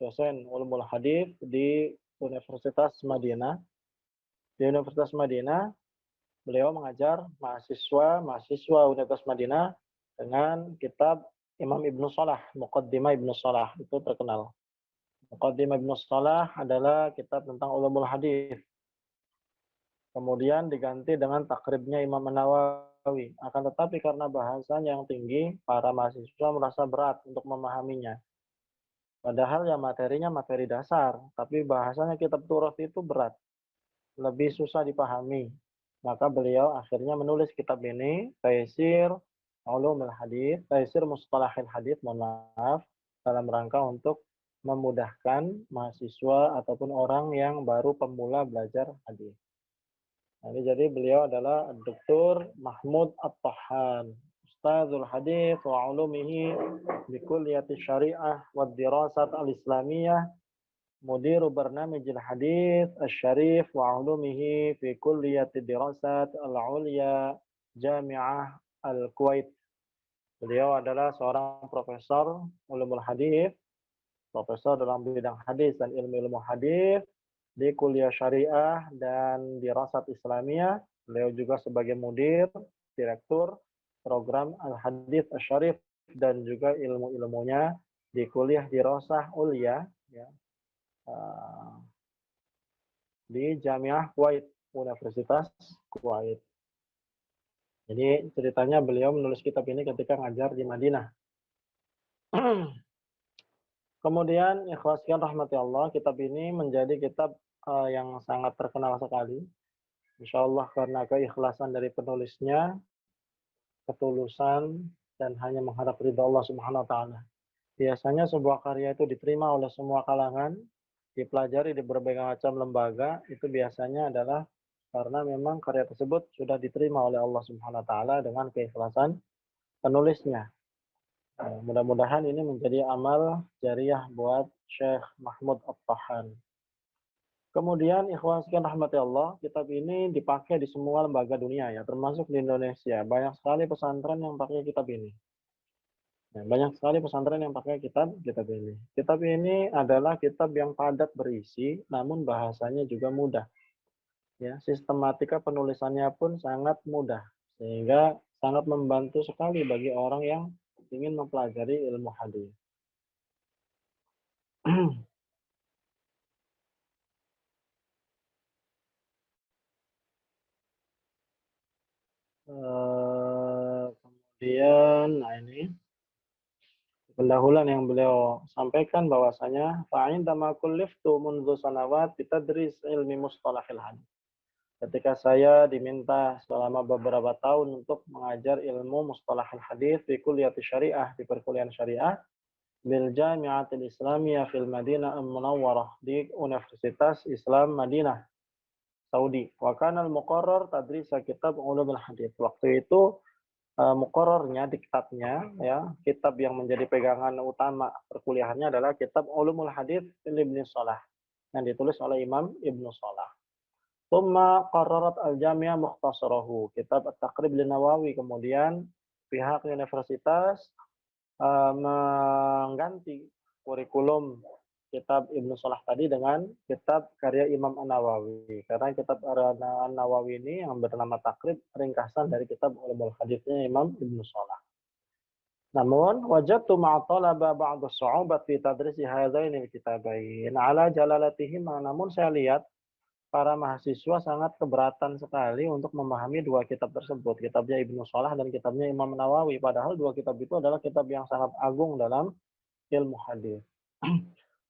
dosen ulumul hadis di Universitas Madinah. Di Universitas Madinah, beliau mengajar mahasiswa Universitas Madinah dengan kitab Imam Ibnu Salah, Muqaddimah Ibnu Salah, itu terkenal. Muqaddimah Ibnu Salah adalah kitab tentang ulumul hadis. Kemudian diganti dengan takribnya Imam An-Nawawi. Akan tetapi karena bahasanya yang tinggi, para mahasiswa merasa berat untuk memahaminya. Padahal ya materinya materi dasar, tapi bahasanya kitab Turas itu berat, lebih susah dipahami. Maka beliau akhirnya menulis kitab ini, Taisir Ulumul Hadis, Taisir Mustalahil Hadis, mohon maaf, dalam rangka untuk memudahkan mahasiswa ataupun orang yang baru pemula belajar hadis. Jadi beliau adalah Dr. Mahmud At-Tahan, Ustadzul Hadis wa Ulumihi di Kulliyati Syariah wa Dirasat Al-Islamiyah, Mudiru Barnamijil Hadis Asy-Syarif wa Ulumihi fi Kulliyati Dirasat Al-Ulya Jami'ah Al-Kuwait. Beliau adalah seorang profesor ulumul hadis, profesor dalam bidang hadis dan ilmu-ilmu hadis di Kuliah Syariah dan Dirasat Islamiyah. Beliau juga sebagai mudir, direktur program Al-Hadits Asy-Syarif dan juga ilmu-ilmunya di Kuliah Dirasah Ulya ya, di Jamiah Kuwait, Universitas Kuwait. Jadi ceritanya beliau menulis kitab ini ketika ngajar di Madinah. Kemudian ikhlaskan rahmati Allah, kitab ini menjadi kitab yang sangat terkenal sekali. Insya Allah karena keikhlasan dari penulisnya, ketulusan, dan hanya mengharap ridha Allah Subhanahu wa Ta'ala. Biasanya sebuah karya itu diterima oleh semua kalangan, dipelajari di berbagai macam lembaga, itu biasanya adalah karena memang karya tersebut sudah diterima oleh Allah Subhanahu wa Ta'ala dengan keikhlasan penulisnya. Mudah-mudahan ini menjadi amal jariah buat Syekh Mahmud At-Tahan. Kemudian ikhwan sekalian rahmati Allah, kitab ini dipakai di semua lembaga dunia ya, termasuk di Indonesia. Banyak sekali pesantren yang pakai kitab ini. Banyak sekali pesantren yang pakai kitab ini. Kitab ini adalah kitab yang padat berisi, namun bahasanya juga mudah. Ya, sistematika penulisannya pun sangat mudah, sehingga sangat membantu sekali bagi orang yang ingin mempelajari ilmu hadis. Kemudian, nah ini pendahuluan yang beliau sampaikan bahwasanya fa'indama kulliftu mundu sanawat bitadris ilmi mustalahil hadis. Ketika saya diminta selama beberapa tahun untuk mengajar ilmu mustalahil hadis di Kulliyati Syariah, di perkuliahan syariah bil Jami'atil Islamiyah fil Madinah Al-Munawwarah di Universitas Islam Madinah, Saudi. Wa kana al-muqarrar tadris kitab ulumul hadis. Waktu itu muqarrarnya, diktatnya ya, kitab yang menjadi pegangan utama perkuliahannya adalah kitab Ulumul Hadis Ibnu Salah yang ditulis oleh Imam Ibnu Salah. Tsumma qarrarat al-Jami'ah mukhtasarahu, kitab At-Taqrib Lin-Nawawi. Kemudian pihak universitas mengganti kurikulum kitab Ibnu Salah tadi dengan kitab karya Imam An-Nawawi. Karena kitab An-Nawawi ini yang bernama Taqrib ringkasan dari kitab Ulumul Haditsnya Imam Ibnu Salah. Namun wajadtu ma'a talaba ba'd as-su'ubat fi tadrisi hadzaini al-kitabain ala jalalatihim. Namun saya lihat para mahasiswa sangat keberatan sekali untuk memahami dua kitab tersebut, kitabnya Ibnu Salah dan kitabnya Imam Nawawi. Padahal dua kitab itu adalah kitab yang sangat agung dalam ilmu hadis.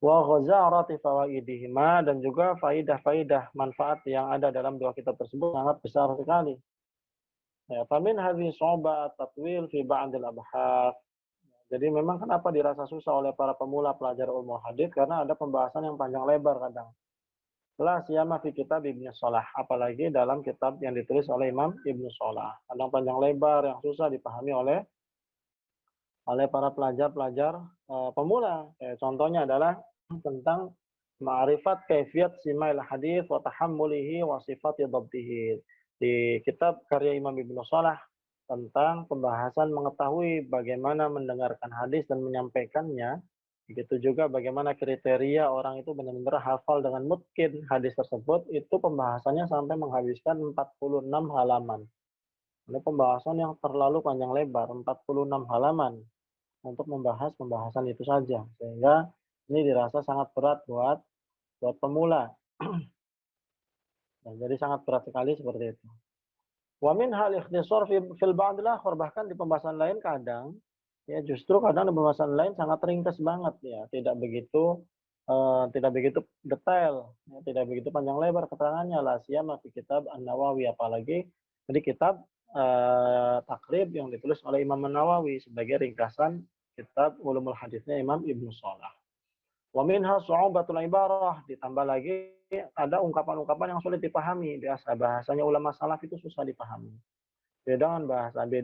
Wa ghazarati fawaidihima, dan juga faidah-faidah manfaat yang ada dalam dua kitab tersebut sangat besar sekali. Ya, famin hadhihi su'ba at-tatwil fi ba'd al-abhath. Jadi memang kenapa dirasa susah oleh para pemula pelajar ilmu hadis, karena ada pembahasan yang panjang lebar kadang. La siyama fi kitab Ibnu Salah, apalagi dalam kitab yang ditulis oleh Imam Ibnu Salah. Kadang panjang lebar yang susah dipahami oleh para pelajar-pelajar pemula. Contohnya adalah tentang ma'rifat kaifiyat simail hadis wa tahammulihi wa sifati dhabtihi. Di kitab karya Imam Ibnu Salah tentang pembahasan mengetahui bagaimana mendengarkan hadis dan menyampaikannya, Begitu juga bagaimana kriteria orang itu benar-benar hafal dengan mungkin hadis tersebut, itu pembahasannya sampai menghabiskan 46 halaman. Ini pembahasan yang terlalu panjang lebar, 46 halaman untuk membahas pembahasan itu saja. Sehingga ini dirasa sangat berat buat pemula. Jadi sangat berat sekali seperti itu. Wa min hal ikhtisar fil ba'd akhar, bahkan di pembahasan lain kadang ya justru kadang di pembahasan lain sangat ringkas banget ya, tidak begitu detail, ya, tidak begitu panjang lebar keterangannya, la siyama fi kitab An-Nawawi, apalagi di kitab Takrib yang ditulis oleh Imam An-Nawawi sebagai ringkasan kitab Ulumul Hadisnya Imam Ibnu Shalah. Wa minha su'ubatul ibarah, ditambah lagi ada ungkapan-ungkapan yang sulit dipahami. Biasa bahasanya ulama salaf itu susah dipahami. Beda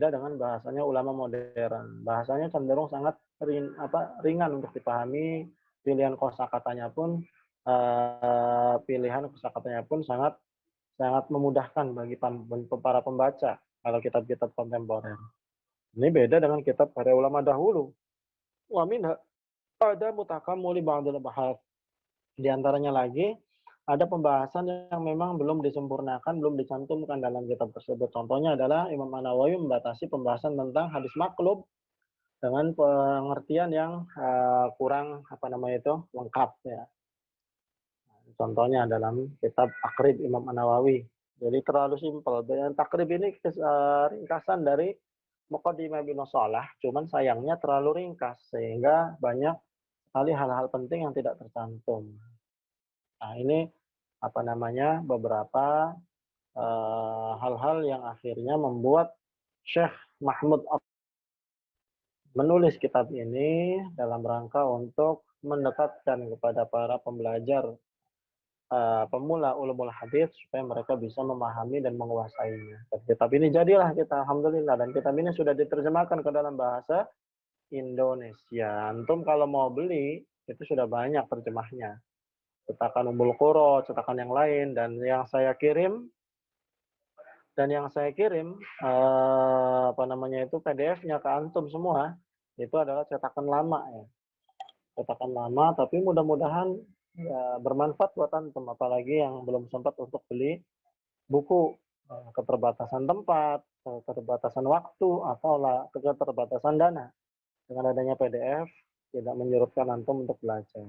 dengan bahasanya ulama modern. Bahasanya cenderung sangat ringan untuk dipahami. Pilihan kosakatanya pun sangat sangat memudahkan bagi para pembaca kalau kitab-kitab kontemporer. Ini beda dengan kitab para ulama dahulu. Wa minha ada mutakamuli ba'dul bahas. Di antaranya lagi, ada pembahasan yang memang belum disempurnakan, belum dicantumkan dalam kitab tersebut. Contohnya adalah Imam An-Nawawi membatasi pembahasan tentang hadis maklub dengan pengertian yang kurang lengkap ya. Contohnya dalam kitab Takrib Imam An-Nawawi. Jadi terlalu simpel. Dan Takrib ini ringkasan dari Muqaddimah Ibnu Shalah, cuman sayangnya terlalu ringkas sehingga banyak sekali hal-hal penting yang tidak tercantum. Nah, ini beberapa hal-hal yang akhirnya membuat Syekh Mahmud menulis kitab ini dalam rangka untuk mendekatkan kepada para pembelajar pemula ulumul hadis supaya mereka bisa memahami dan menguasainya. Dan kitab ini jadilah kita, alhamdulillah, dan kitab ini sudah diterjemahkan ke dalam bahasa Indonesia. Antum kalau mau beli itu sudah banyak terjemahnya. Cetakan Ummul Qura, cetakan yang lain, dan yang saya kirim PDF-nya ke antum semua itu adalah cetakan lama ya. Cetakan lama, tapi mudah-mudahan ya, bermanfaat buat antum, apalagi yang belum sempat untuk beli buku, keterbatasan tempat, keterbatasan waktu, atau keterbatasan dana. Dengan adanya PDF tidak menyurutkan antum untuk belajar.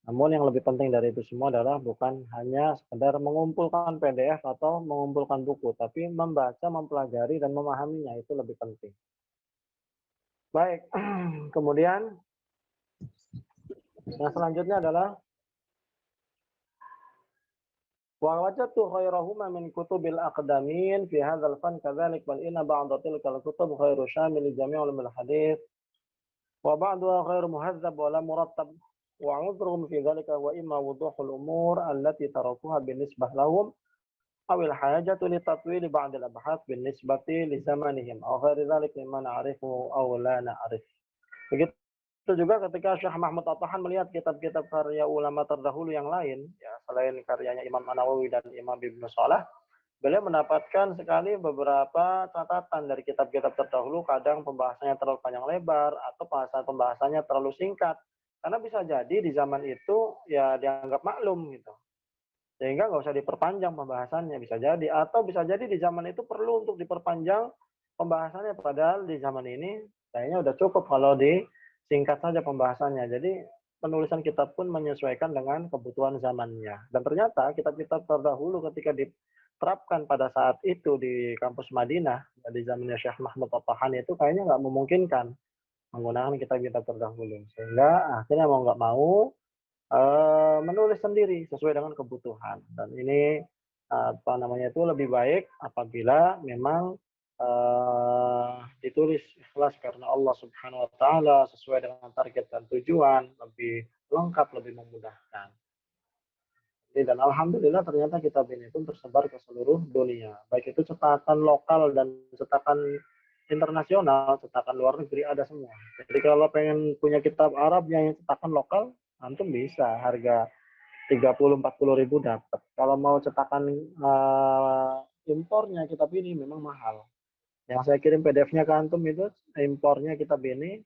Namun yang lebih penting dari itu semua adalah bukan hanya sekedar mengumpulkan PDF atau mengumpulkan buku, tapi membaca, mempelajari, dan memahaminya, itu lebih penting. Baik, kemudian yang selanjutnya adalah wa wajadtu khairahuma min kutubil aqdamin fi hadzal fan kadzalik bal inna ba'da tilkal kutub khairu syamil li jami' ulumul hadits wa ba'daha khairu muhadzab wa la murattab wa 'udhruhum fi dzalika wa imma wuduhul umur allati tarakuha binisbah lahum aw al hajatu li tatwil ba'd al abhath binisbati li zamanihim aw ghairi dzalik mimma na'rifu aw la na'rif. Begitu juga ketika Syekh Mahmud At-Tahan melihat kitab-kitab karya ulama terdahulu yang lain, ya selain karyanya Imam An-Nawawi dan Imam Ibnu Shalah, beliau mendapatkan sekali beberapa catatan dari kitab-kitab terdahulu, kadang pembahasannya terlalu panjang lebar atau pembahasannya terlalu singkat. Karena bisa jadi di zaman itu ya dianggap maklum gitu. Sehingga nggak usah diperpanjang pembahasannya, bisa jadi. Atau bisa jadi di zaman itu perlu untuk diperpanjang pembahasannya, padahal di zaman ini kayaknya udah cukup kalau disingkat saja pembahasannya. Jadi penulisan kitab pun menyesuaikan dengan kebutuhan zamannya. Dan ternyata kitab-kitab terdahulu ketika diterapkan pada saat itu di kampus Madinah, di zamannya Syekh Mahmud At-Tahan itu kayaknya nggak memungkinkan menggunakan kitab-kitab terdahulu. Sehingga akhirnya mau nggak mau menulis sendiri sesuai dengan kebutuhan. Dan ini itu lebih baik apabila memang ditulis ikhlas karena Allah Subhanahu wa taala sesuai dengan target dan tujuan, lebih lengkap, lebih memudahkan. Dan alhamdulillah ternyata kitab ini pun tersebar ke seluruh dunia. Baik itu cetakan lokal dan cetakan internasional, cetakan luar negeri ada semua. Jadi kalau pengen punya kitab Arab yang cetakan lokal, antum bisa harga 30-40 ribu dapat. Kalau mau cetakan impornya kitab ini memang mahal. Yang saya kirim PDF-nya ke antum itu impornya kitab ini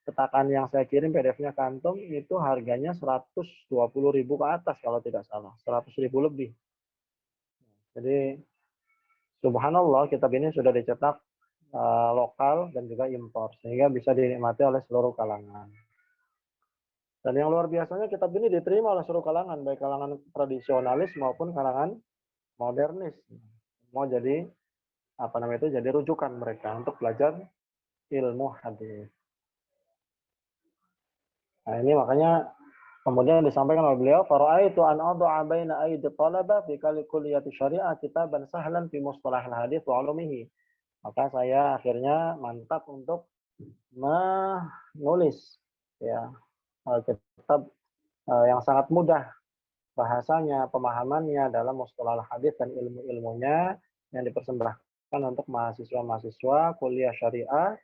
cetakan yang saya kirim PDF-nya ke antum itu harganya 120.000 ke atas kalau tidak salah, 100.000 lebih. Jadi subhanallah kitab ini sudah dicetak lokal dan juga impor sehingga bisa dinikmati oleh seluruh kalangan. Dan yang luar biasanya kitab ini diterima oleh seluruh kalangan, baik kalangan tradisionalis maupun kalangan modernis. Mau jadi jadi rujukan mereka untuk belajar ilmu hadis. Nah, ini makanya kemudian disampaikan oleh beliau, "Fara'aitu an adha'a baina aidi talaba fi kulliyati syariah kitaban sahlan fi mustalah al-hadis wa 'ulumihi." Maka saya akhirnya mantap untuk menulis ya kitab yang sangat mudah bahasanya, pemahamannya dalam mustalah al-hadis dan ilmu-ilmunya yang dipersembahkan untuk mahasiswa-mahasiswa kuliah syariah,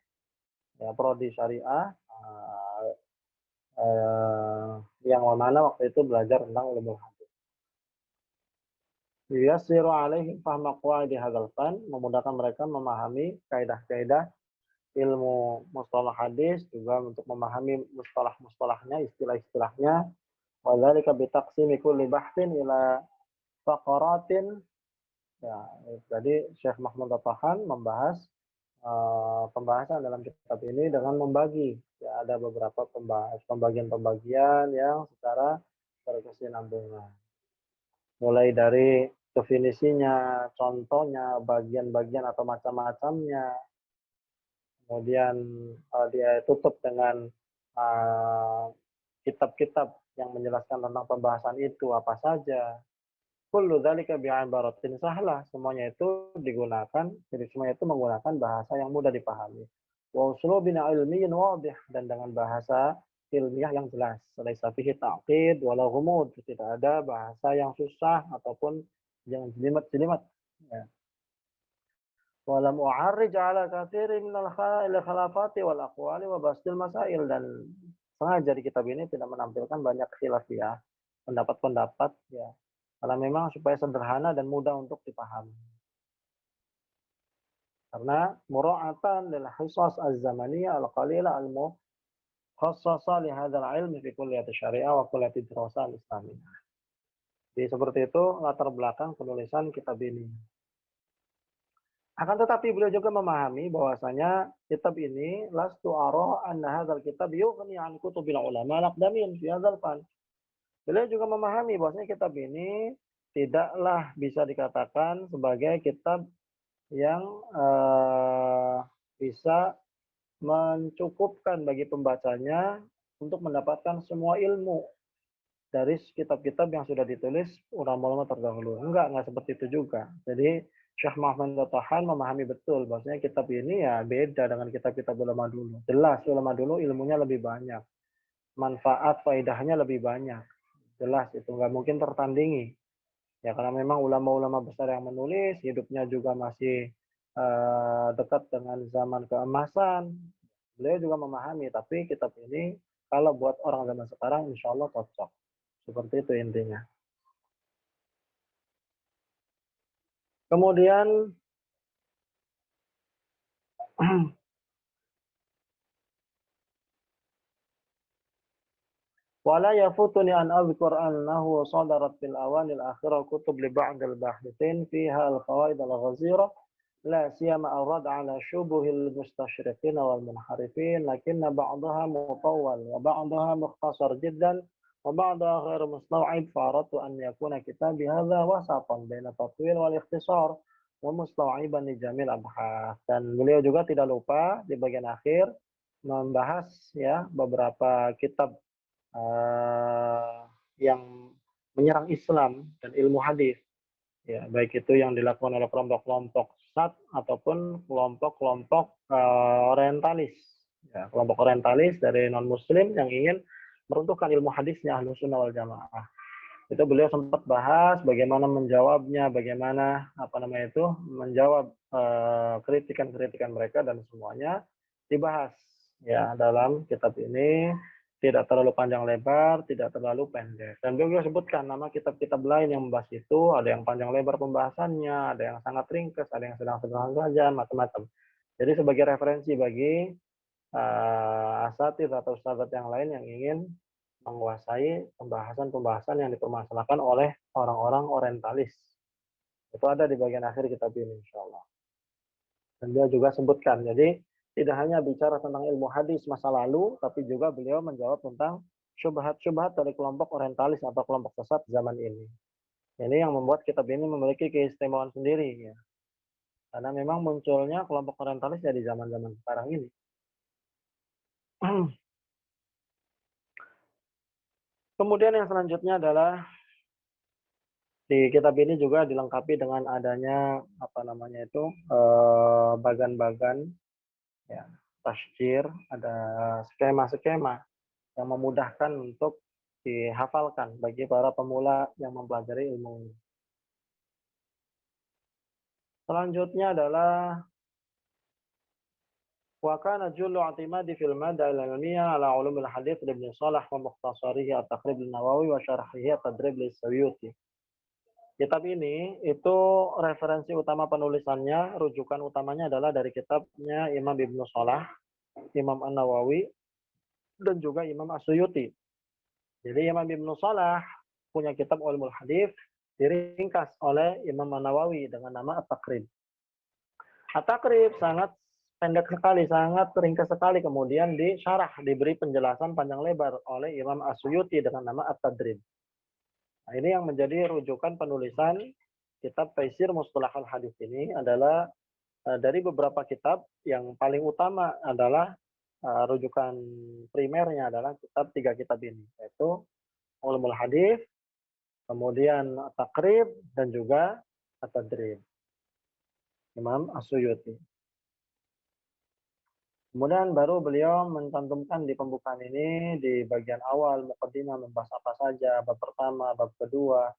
ya prodi syariah yang mana waktu itu belajar tentang ilmu hadis. Yassiru alaihim fahma qawaidi hadzal fan, memudahkan mereka memahami kaidah-kaidah ilmu mustalah hadis, juga untuk memahami mustalah-mustalahnya, istilah-istilahnya. Wa dzalika bi taqsimi kulli bahtsin ila faqaratin. Ya, jadi Syekh Mahmud At-Tahan membahas pembahasan dalam kitab ini dengan membagi. Ya, ada beberapa pembagian-pembagian yang secara berkesinambungan. Mulai dari definisinya, contohnya, bagian-bagian atau macam-macamnya. Kemudian dia tutup dengan kitab-kitab yang menjelaskan tentang pembahasan itu apa saja. Kullu dzalika bi'ibaratin sahlah, semuanya itu digunakan, jadi semuanya itu menggunakan bahasa yang mudah dipahami. Wa uslubin ilmiyyin wadih, dan dengan bahasa ilmiah yang jelas. Laisa fihi ta'qid wala ghumud, tidak ada bahasa yang susah ataupun yang jelimet-jelimet. Ya. Wa lam u'arrij 'ala katsirin minal khilafati wal aqwali wa bastil masail, dan sengaja di kitab ini tidak menampilkan banyak khilafiyah, pendapat-pendapat ya. Karena memang supaya sederhana dan mudah untuk dipahami. Karena mura'atan lil hisas az-zamaniyah al-qalila al-mukhassasa li hadzal ilmi fi kulliyati syariah wa kulliyati dirasah al-islamiyah. Jadi seperti itu latar belakang penulisan kitab ini. Akan tetapi beliau juga memahami bahwasanya kitab ini lastu ara anna hadzal kitab yughni an kutubil ulama al-aqdamin fi hadzal fan. Beliau juga memahami bahwasanya kitab ini tidaklah bisa dikatakan sebagai kitab yang bisa mencukupkan bagi pembacanya untuk mendapatkan semua ilmu dari kitab-kitab yang sudah ditulis ulama-ulama terdahulu. Enggak seperti itu juga. Jadi Syekh Mahmud At-Tahan memahami betul bahwasanya kitab ini ya beda dengan kitab-kitab ulama dulu. Jelas ulama dulu ilmunya lebih banyak. Manfaat faedahnya lebih banyak. Jelas itu nggak mungkin tertandingi. Ya karena memang ulama-ulama besar yang menulis, hidupnya juga masih dekat dengan zaman keemasan. Beliau juga memahami, tapi kitab ini kalau buat orang zaman sekarang insya Allah cocok. Seperti itu intinya. Kemudian wala yafutuni an adhkur annahu sadarat fil awanil akhirah kutub li ba'd al-bahithin fiha al-qawaid al-ghazira la siyama awrad ala syubuhil mustashriqin wal munharifin lakinna ba'daha mutawwal wa ba'daha mukhtasar jiddan wa ba'daha ghair mustaw'ib faratu an yakuna kitabi hadha wasatan baina tatwil wal ikhtisar wa mustaw'iban li jamil abhas. Dan beliau juga tidak lupa di bagian akhir membahas ya beberapa kitab yang menyerang Islam dan ilmu hadis, ya baik itu yang dilakukan oleh kelompok-kelompok sesat ataupun kelompok-kelompok orientalis, ya kelompok orientalis dari non Muslim yang ingin meruntuhkan ilmu hadisnya Ahlus Sunnah wal Jamaah. Itu beliau sempat bahas bagaimana menjawabnya, bagaimana menjawab kritikan-kritikan mereka, dan semuanya dibahas ya dalam kitab ini. Tidak terlalu panjang lebar, tidak terlalu pendek. Dan beliau sebutkan nama kitab-kitab lain yang membahas itu, ada yang panjang lebar pembahasannya, ada yang sangat ringkas, ada yang sedang-sedang saja, macam-macam. Jadi sebagai referensi bagi asatidz atau ustadzat yang lain yang ingin menguasai pembahasan-pembahasan yang dipermasalahkan oleh orang-orang orientalis. Itu ada di bagian akhir kitab ini, insyaallah. Dan dia juga sebutkan, jadi tidak hanya bicara tentang ilmu hadis masa lalu, tapi juga beliau menjawab tentang syubhat-syubhat dari kelompok orientalis atau kelompok sesat zaman ini. Ini yang membuat kitab ini memiliki keistimewaan sendiri, ya. Karena memang munculnya kelompok orientalis ya di zaman-zaman sekarang ini. Kemudian yang selanjutnya adalah di kitab ini juga dilengkapi dengan adanya bagan-bagan ya, tasjir, ada skema-skema yang memudahkan untuk dihafalkan bagi para pemula yang mempelajari ilmu ini. Selanjutnya adalah wa kana jullu i'timadi fil madda al-ilmiyya ala ulumil hadits Ibnu Shalah wa mukhtasarihi at-Taqrib an-Nawawi wa syarhihi at-Tadrib lis-Suyuti. Kitab ini itu referensi utama penulisannya, rujukan utamanya adalah dari kitabnya Imam Ibnu Shalah, Imam An-Nawawi, dan juga Imam As-Suyuti. Jadi Imam Ibnu Shalah punya kitab Ulumul Hadits diringkas oleh Imam An-Nawawi dengan nama At-Taqrib. At-Taqrib sangat pendek sekali, sangat ringkas sekali, kemudian disyarah, diberi penjelasan panjang lebar oleh Imam As-Suyuti dengan nama At-Tadrib. Nah, ini yang menjadi rujukan penulisan kitab Taisir Mustalahul Hadis ini adalah dari beberapa kitab yang paling utama adalah rujukan primernya adalah tiga kitab ini, yaitu Ulumul Hadis, kemudian At-Taqrib, dan juga At-Tadrib. Imam As-Suyuti. Kemudian baru beliau mencantumkan di pembukaan ini di bagian awal muqaddimah membahas apa saja, bab pertama, bab kedua.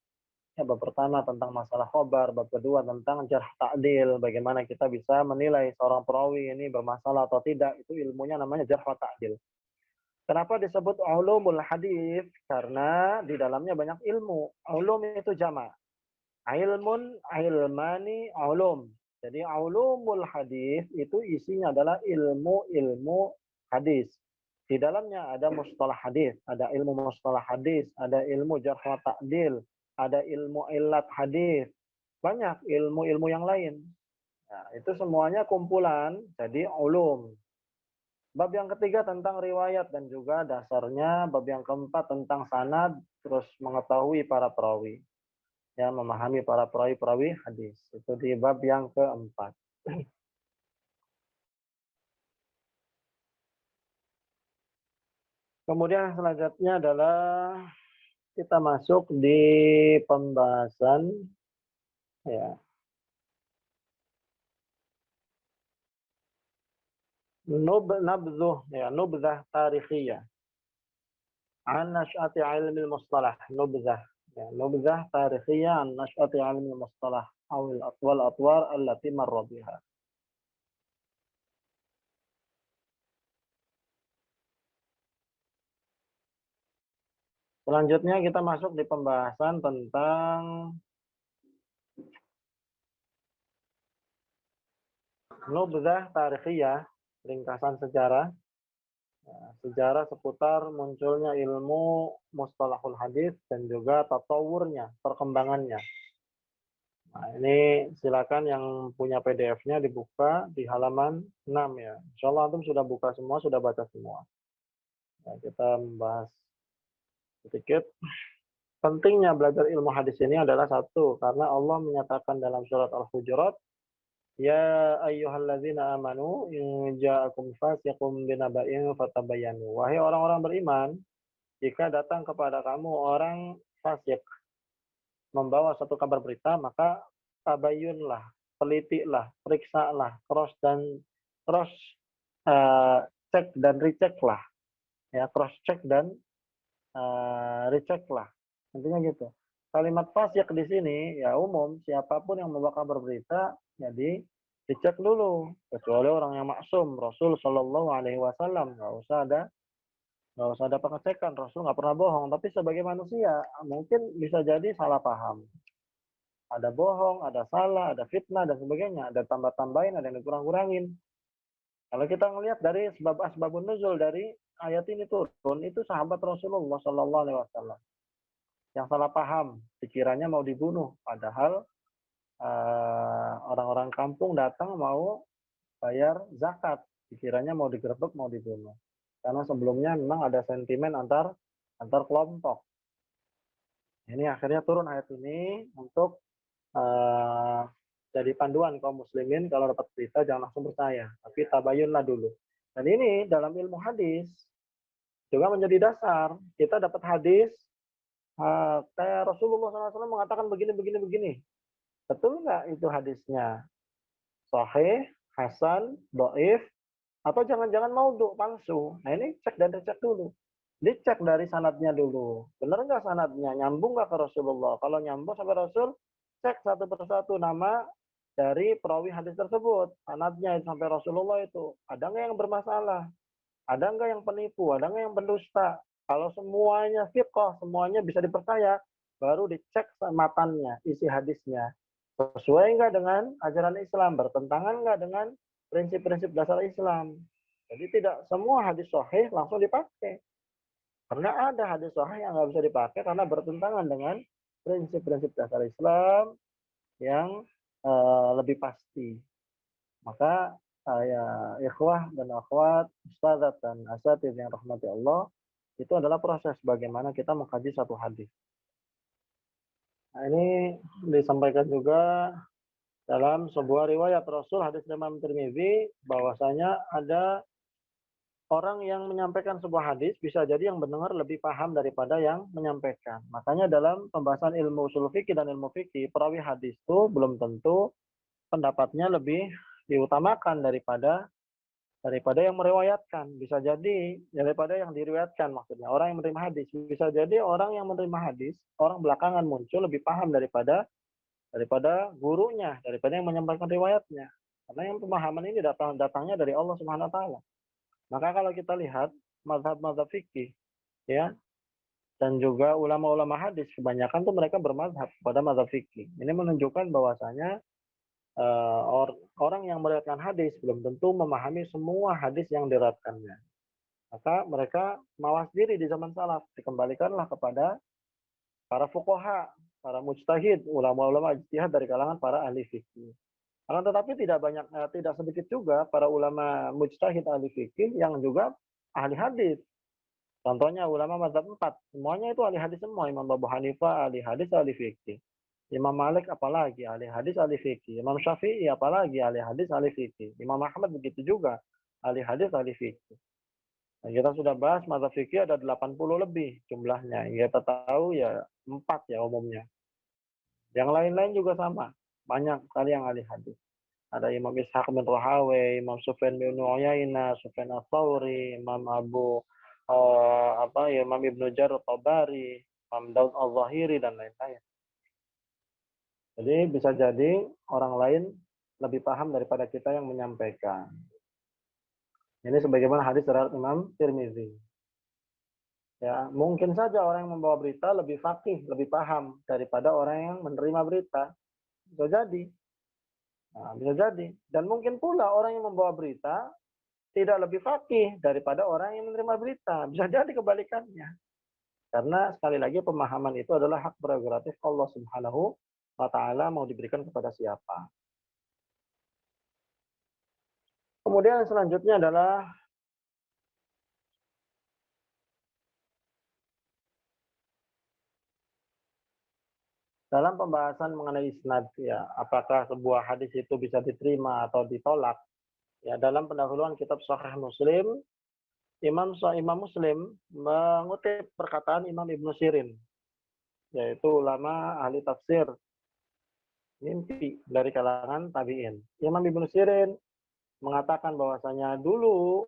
Ya, bab pertama tentang masalah khobar, bab kedua tentang jarh ta'dil, bagaimana kita bisa menilai seorang perawi ini bermasalah atau tidak, itu ilmunya namanya jarh ta'dil. Kenapa disebut ulumul hadis? Karena di dalamnya banyak ilmu. Ulum itu jama'. Ilmun, ilmani, ulum. Jadi ulumul hadis itu isinya adalah ilmu-ilmu hadis. Di dalamnya ada mustalah hadis, ada ilmu mustalah hadis, ada ilmu jarh wa ta'dil, ada ilmu illat hadis. Banyak ilmu-ilmu yang lain. Nah, itu semuanya kumpulan jadi ulum. Bab yang ketiga tentang riwayat dan juga dasarnya, bab yang keempat tentang sanad, terus mengetahui para perawi. Ya, memahami para perawi-perawi hadis. Itu di bab yang keempat. Kemudian selanjutnya adalah kita masuk di pembahasan ya, nubzah tarikhiyah an nash'ati ilmi al-mustalah, nubzah tarikhiyah an nash'ati ilmi al-mustalah wal atwar allati marra biha. Selanjutnya kita masuk di pembahasan tentang nubzah tarikhiyah, ringkasan sejarah. Sejarah seputar munculnya ilmu mustalahul hadis dan juga tatawurnya, perkembangannya. Nah, ini silakan yang punya PDF-nya dibuka di halaman 6 ya. Insyaallah antum sudah buka semua, sudah baca semua. Nah, kita membahas sedikit. Pentingnya belajar ilmu hadis ini adalah satu, karena Allah menyatakan dalam surat Al-Hujurat, ya ayyuhalladzina amanu in ja'akum fasiqun binaba'in fatabayyanu. Wahai orang-orang beriman, jika datang kepada kamu orang fasik membawa satu kabar berita, maka tabayyunlah, telitilah, periksalah, cross check dan recheck lah. Ya, cross check dan recheck lah. Intinya gitu. Kalimat fasik di sini ya umum, siapapun yang membawa kabar berita jadi dicek dulu, kecuali orang yang maksum, Rasul Shallallahu Alaihi Wasallam, nggak usah ada pengecekan. Rasul nggak pernah bohong, tapi sebagai manusia mungkin bisa jadi salah paham, ada bohong, ada salah, ada fitnah dan sebagainya, ada tambah-tambahin, ada yang dikurang-kurangin. Kalau kita ngelihat dari sebab asbabun nuzul dari ayat ini turun, itu sahabat Rasulullah Shallallahu Alaihi Wasallam yang salah paham, dikiranya mau dibunuh, padahal orang-orang kampung datang mau bayar zakat, dikiranya mau digerebek, mau dibunuh. Karena sebelumnya memang ada sentimen antar kelompok. Ini akhirnya turun ayat ini untuk jadi panduan kaum muslimin kalau dapat berita jangan langsung percaya, tapi tabayunlah dulu. Dan ini dalam ilmu hadis juga menjadi dasar. Kita dapat hadis kayak Rasulullah SAW mengatakan begini, begini, begini. Betul nggak itu hadisnya? Sahih, hasan, doif, atau jangan-jangan maudhu, palsu. Nah ini cek dan dicek dulu. Dicek dari sanadnya dulu. Benar nggak sanadnya? Nyambung nggak ke Rasulullah? Kalau nyambung sampai Rasul, cek satu persatu nama dari perawi hadis tersebut. Sanadnya sampai Rasulullah itu. Ada nggak yang bermasalah? Ada nggak yang penipu? Ada nggak yang pendusta? Kalau semuanya fiqh, semuanya bisa dipercaya, baru dicek matannya, isi hadisnya. Sesuai nggak dengan ajaran Islam? Bertentangan nggak dengan prinsip-prinsip dasar Islam? Jadi tidak semua hadis sahih langsung dipakai. Karena ada hadis sahih yang nggak bisa dipakai karena bertentangan dengan prinsip-prinsip dasar Islam yang lebih pasti. Maka ya ikhwah dan akhwat, ustadzat dan asatidz yang rahmati Allah, itu adalah proses bagaimana kita mengkaji satu hadis. Nah, ini disampaikan juga dalam sebuah riwayat Rasul hadis Imam Tirmizi bahwasanya ada orang yang menyampaikan sebuah hadis bisa jadi yang mendengar lebih paham daripada yang menyampaikan. Makanya dalam pembahasan ilmu ushul fikih dan ilmu fikih, perawi hadis itu belum tentu pendapatnya lebih diutamakan daripada yang meriwayatkan. Bisa jadi daripada yang diriwayatkan, maksudnya orang yang menerima hadis. Bisa jadi orang yang menerima hadis, orang belakangan muncul lebih paham daripada gurunya, daripada yang menyampaikan riwayatnya. Karena yang pemahaman ini datangnya dari Allah Subhanahu wa taala. Maka kalau kita lihat mazhab-mazhab fikih ya, dan juga ulama-ulama hadis kebanyakan tuh mereka bermazhab pada mazhab fikih. Ini menunjukkan bahwasanya orang yang meriwayatkan hadis belum tentu memahami semua hadis yang diriwayatkannya. Maka mereka mawas diri di zaman salaf, dikembalikanlah kepada para fuqaha, para mujtahid, ulama-ulama ijtihad dari kalangan para ahli fikih. Akan tetapi tidak sedikit juga para ulama mujtahid ahli fikih yang juga ahli hadis. Contohnya ulama mazhab 4, semuanya itu ahli hadis semua. Imam Abu Hanifah ahli hadis, ahli fikih. Imam Malik apalagi ahli hadis, ahli fikih. Imam Syafi'i apalagi ahli hadis, ahli fikih. Imam Ahmad begitu juga ahli hadis, ahli fikih. Nah, kita sudah bahas mazhab fikih ada 80 lebih jumlahnya. Kita tahu ya 4 ya umumnya. Yang lain-lain juga sama. Banyak sekali yang ahli hadis. Ada Imam Ishaq bin Rahawai, Imam Sufyan bin Uyainah, Sufyan Ats-Tsauri, Imam Imam Ibnu Jarir Tabari, Imam Daud Al-Zahiri dan lain-lain. Jadi bisa jadi orang lain lebih paham daripada kita yang menyampaikan. Ini sebagaimana hadis dari Imam Tirmizi. Ya, mungkin saja orang yang membawa berita lebih faqih, lebih paham daripada orang yang menerima berita. Bisa jadi. Nah, bisa jadi. Dan mungkin pula orang yang membawa berita tidak lebih faqih daripada orang yang menerima berita. Bisa jadi kebalikannya. Karena sekali lagi pemahaman itu adalah hak prerogatif Allah Subhanahu wa taala mau diberikan kepada siapa. Kemudian selanjutnya adalah dalam pembahasan mengenai isnad ya, apakah sebuah hadis itu bisa diterima atau ditolak. Ya, dalam pendahuluan kitab Sahih Muslim, Imam Muslim mengutip perkataan Imam Ibnu Sirin, yaitu ulama ahli tafsir mimpi dari kalangan tabi'in. Imam Ibnu Sirin mengatakan bahwasanya dulu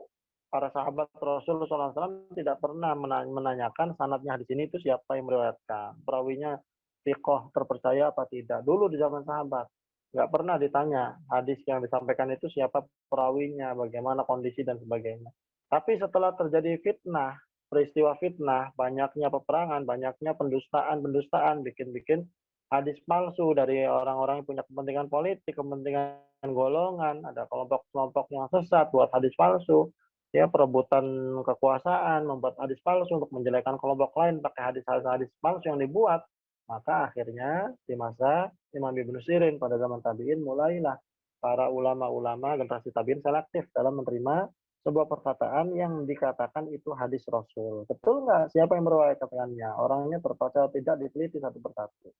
para sahabat Rasulullah SAW tidak pernah menanyakan sanadnya hadis ini itu siapa yang meriwayatkan, perawinya thiqah terpercaya apa tidak. Dulu di zaman sahabat nggak pernah ditanya hadis yang disampaikan itu siapa perawinya, bagaimana kondisi dan sebagainya. Tapi setelah terjadi fitnah, peristiwa fitnah, banyaknya peperangan, banyaknya pendustaan, bikin-bikin hadis palsu dari orang-orang yang punya kepentingan politik, kepentingan golongan, ada kelompok-kelompok yang sesat buat hadis palsu, ya perebutan kekuasaan, membuat hadis palsu untuk menjelekkan kelompok lain pakai hadis-hadis palsu yang dibuat. Maka akhirnya di masa Imam Ibnu Sirin pada zaman tabi'in mulailah para ulama-ulama generasi tabi'in selektif dalam menerima sebuah perkataan yang dikatakan itu hadis Rasul. Betul nggak? Siapa yang meriwayatkannya? Orangnya terpercaya tidak diteliti satu persatu.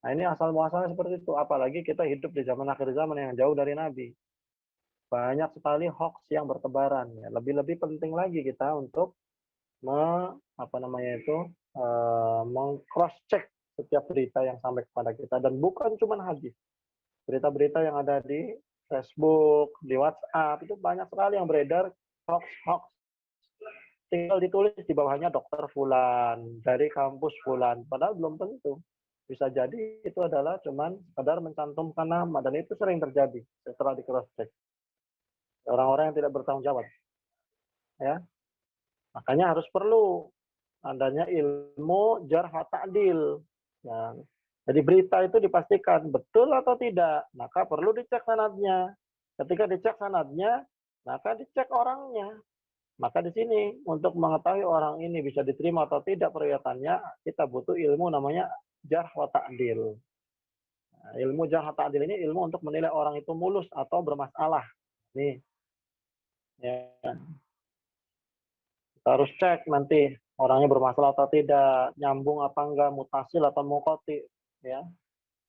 Nah ini asal muasalnya seperti itu. Apalagi kita hidup di zaman akhir zaman yang jauh dari Nabi. Banyak sekali hoax yang bertebaran. Ya. Lebih-lebih penting lagi kita untuk meng-cross check setiap berita yang sampai kepada kita, dan bukan cuma hadis. Berita-berita yang ada di Facebook, di WhatsApp itu banyak sekali yang beredar hoax. Tinggal ditulis di bawahnya dokter fulan dari kampus fulan, padahal belum tentu. Bisa jadi itu adalah cuman sekedar mencantumkan nama, dan itu sering terjadi setelah di cross check. Orang-orang yang tidak bertanggung jawab, ya. Makanya harus perlu adanya ilmu jarh wa ta'dil. Ya. Jadi berita itu dipastikan betul atau tidak, maka perlu dicek sanadnya. Ketika dicek sanadnya, maka dicek orangnya. Maka di sini untuk mengetahui orang ini bisa diterima atau tidak periwayatannya, kita butuh ilmu namanya jarh wa ta'dil. Nah, ilmu jarh wa ta'dil ini ilmu untuk menilai orang itu mulus atau bermasalah. Nih, ya. Kita harus cek nanti orangnya bermasalah atau tidak, nyambung apa enggak, mutasil atau muqati, ya.